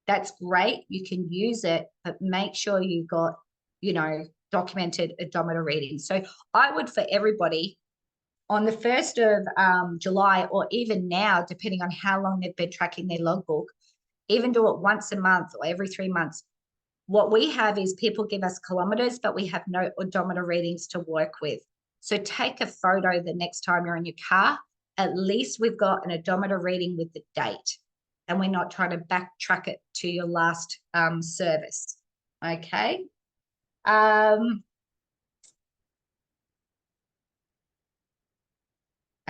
that's great. You can use it, but make sure you've got, documented odometer readings. So I would, for everybody, on the 1st of July, or even now, depending on how long they've been tracking their logbook, even do it once a month or every 3 months. What we have is people give us kilometers, but we have no odometer readings to work with. So take a photo the next time you're in your car. At least we've got an odometer reading with the date, and we're not trying to backtrack it to your last service. Okay.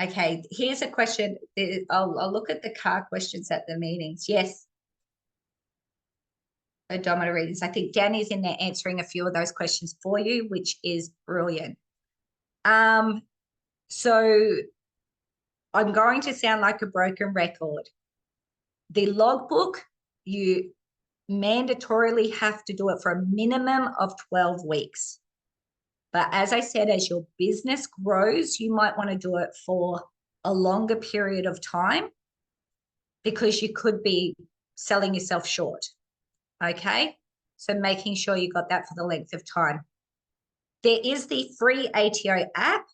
Okay, here's a question. I'll look at the car questions at the meetings. Yes. Odometer readings. I think Danny's in there answering a few of those questions for you, which is brilliant. So I'm going to sound like a broken record. The logbook, you mandatorily have to do it for a minimum of 12 weeks. But as I said, as your business grows, you might want to do it for a longer period of time because you could be selling yourself short. Okay, so making sure you got that for the length of time. There is the free ATO app.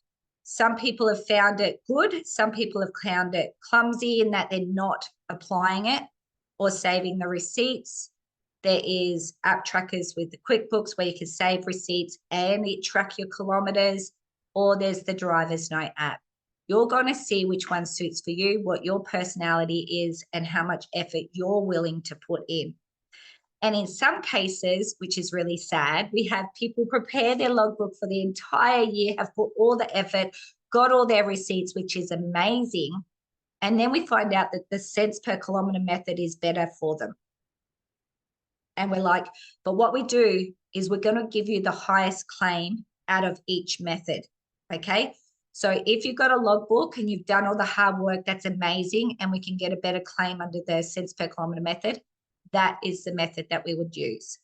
Some people have found it good. Some people have found it clumsy in that they're not applying it or saving the receipts. There is app trackers with the QuickBooks where you can save receipts and it track your kilometers, or there's the driver's note app. You're going to see which one suits for you, what your personality is, and how much effort you're willing to put in. And in some cases, which is really sad, we have people prepare their logbook for the entire year, have put all the effort, got all their receipts, which is amazing. And then we find out that the cents per kilometre method is better for them. And we're like, but what we do is we're going to give you the highest claim out of each method. Okay. So if you've got a logbook and you've done all the hard work, that's amazing. And we can get a better claim under the cents per kilometre method. That is the method that we would use.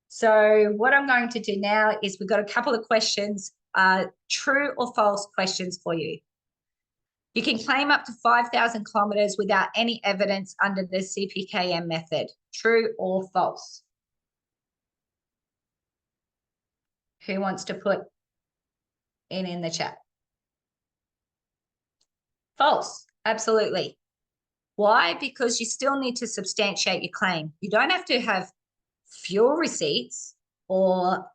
So what I'm going to do now is we've got a couple of questions, true or false questions for you. You can claim up to 5,000 kilometres without any evidence under the CPKM method. True or false? Who wants to put in the chat? False, absolutely. Why? Because you still need to substantiate your claim. You don't have to have fuel receipts or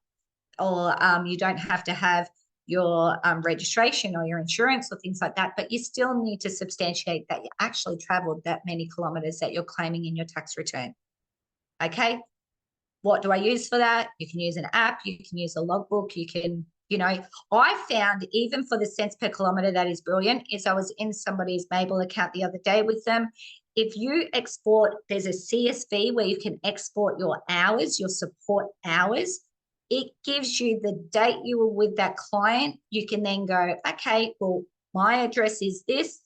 you don't have to have your registration or your insurance or things like that, but you still need to substantiate that you actually traveled that many kilometers that you're claiming in your tax return. Okay. What do I use for that? You can use an app, you can use a logbook, you can, I found even for the cents per kilometer that is brilliant is I was in somebody's Mable account the other day with them. If you export, there's a CSV where you can export your hours, your support hours. It gives you the date you were with that client. You can then go, okay, well, my address is this,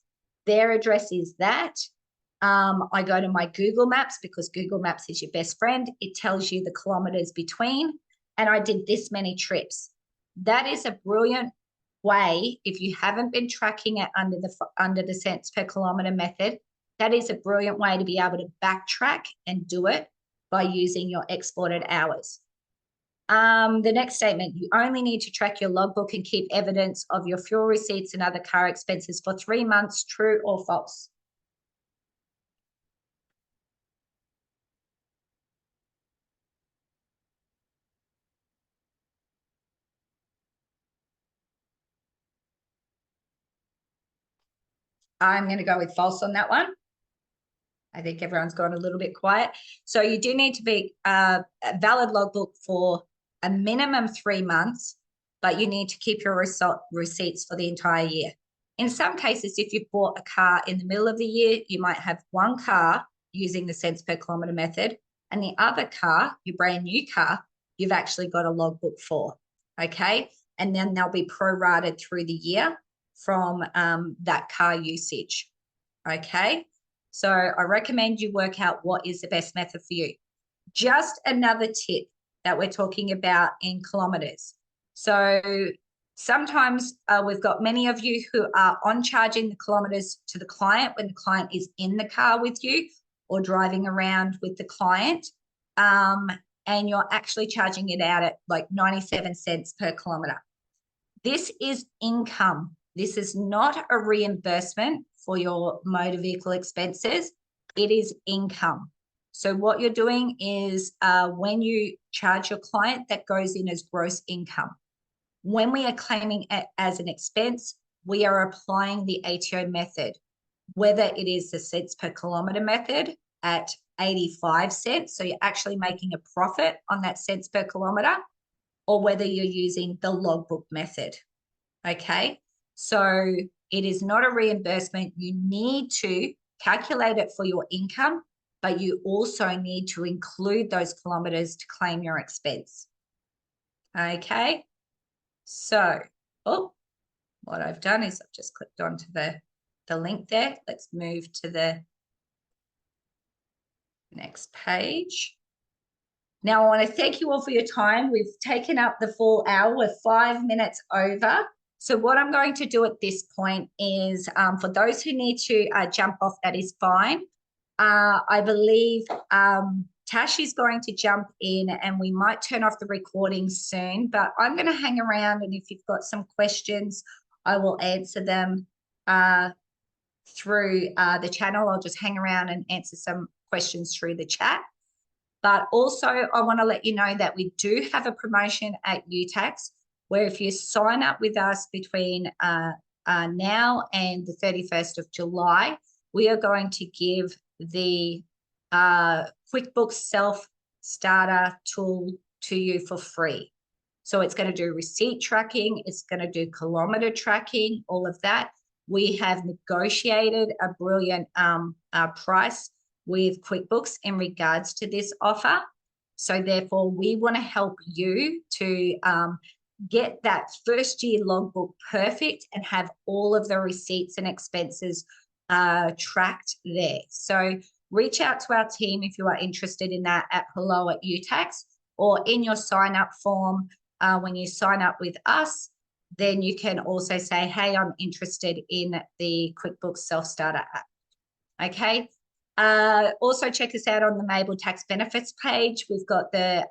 their address is that. I go to my Google Maps because Google Maps is your best friend. It tells you the kilometers between, and I did this many trips. That is a brilliant way. If you haven't been tracking it under the cents per kilometer method, that is a brilliant way to be able to backtrack and do it by using your exported hours. The next statement, you only need to track your logbook and keep evidence of your fuel receipts and other car expenses for 3 months. True or false? I'm going to go with false on that one. I think everyone's gone a little bit quiet. So you do need to be a valid logbook for a minimum 3 months, but you need to keep your receipts for the entire year. In some cases, if you've bought a car in the middle of the year, you might have one car using the cents per kilometre method, and the other car, your brand new car, you've actually got a logbook for, okay? And then they'll be prorated through the year from that car usage, okay? So I recommend you work out what is the best method for you. Just another tip that we're talking about in kilometers. So sometimes we've got many of you who are on charging the kilometers to the client when the client is in the car with you or driving around with the client, and you're actually charging it out at like 97 cents per kilometer. This is income This is not a reimbursement for your motor vehicle expenses. It is income. So what you're doing is when you charge your client, that goes in as gross income. When we are claiming it as an expense, we are applying the ATO method, whether it is the cents per kilometre method at 85 cents, so you're actually making a profit on that cents per kilometre, or whether you're using the logbook method, okay? So it is not a reimbursement. You need to calculate it for your income, but you also need to include those kilometres to claim your expense, okay? So, what I've done is I've just clicked onto the link there. Let's move to the next page. Now, I want to thank you all for your time. We've taken up the full hour. We're 5 minutes over. So what I'm going to do at this point is, for those who need to jump off, that is fine. I believe Tash is going to jump in and we might turn off the recording soon, but I'm going to hang around, and if you've got some questions, I will answer them through the channel. I'll just hang around and answer some questions through the chat. But also, I want to let you know that we do have a promotion at YOUtax, where if you sign up with us between now and the 31st of July, we are going to give the QuickBooks Self-Starter tool to you for free. So it's going to do receipt tracking, it's going to do kilometre tracking, all of that. We have negotiated a brilliant price with QuickBooks in regards to this offer. So therefore, we want to help you to get that first year logbook perfect and have all of the receipts and expenses tracked there. So reach out to our team if you are interested in that at hello@YOUtax, or in your sign up form. When you sign up with us, then you can also say, hey, I'm interested in the QuickBooks Self-Starter app. Okay. Also check us out on the Mable Tax Benefits page. We've got the,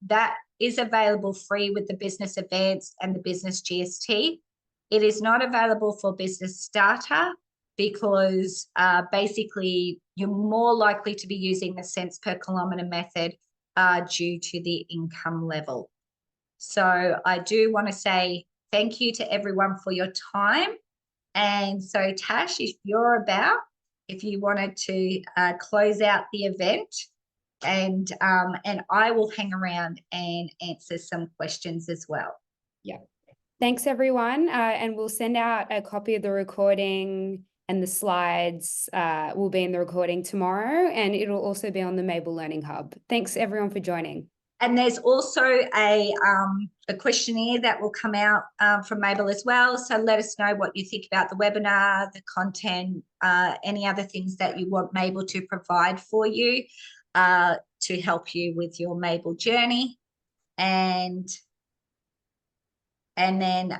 that is available free with the Business Advanced and the Business GST. It is not available for Business Starter because basically you're more likely to be using the cents per kilometre method due to the income level. So I do want to say thank you to everyone for your time. And so Tash, if you're about, if you wanted to close out the event, and I will hang around and answer some questions as well. Yeah. Thanks, everyone. And we'll send out a copy of the recording, and the slides will be in the recording tomorrow, and it'll also be on the Mable Learning Hub. Thanks, everyone, for joining. And there's also a questionnaire that will come out from Mable as well. So let us know what you think about the webinar, the content, any other things that you want Mable to provide for you to help you with your Mable journey. And then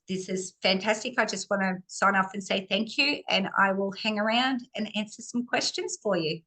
this is fantastic. I just want to sign off and say thank you, and I will hang around and answer some questions for you.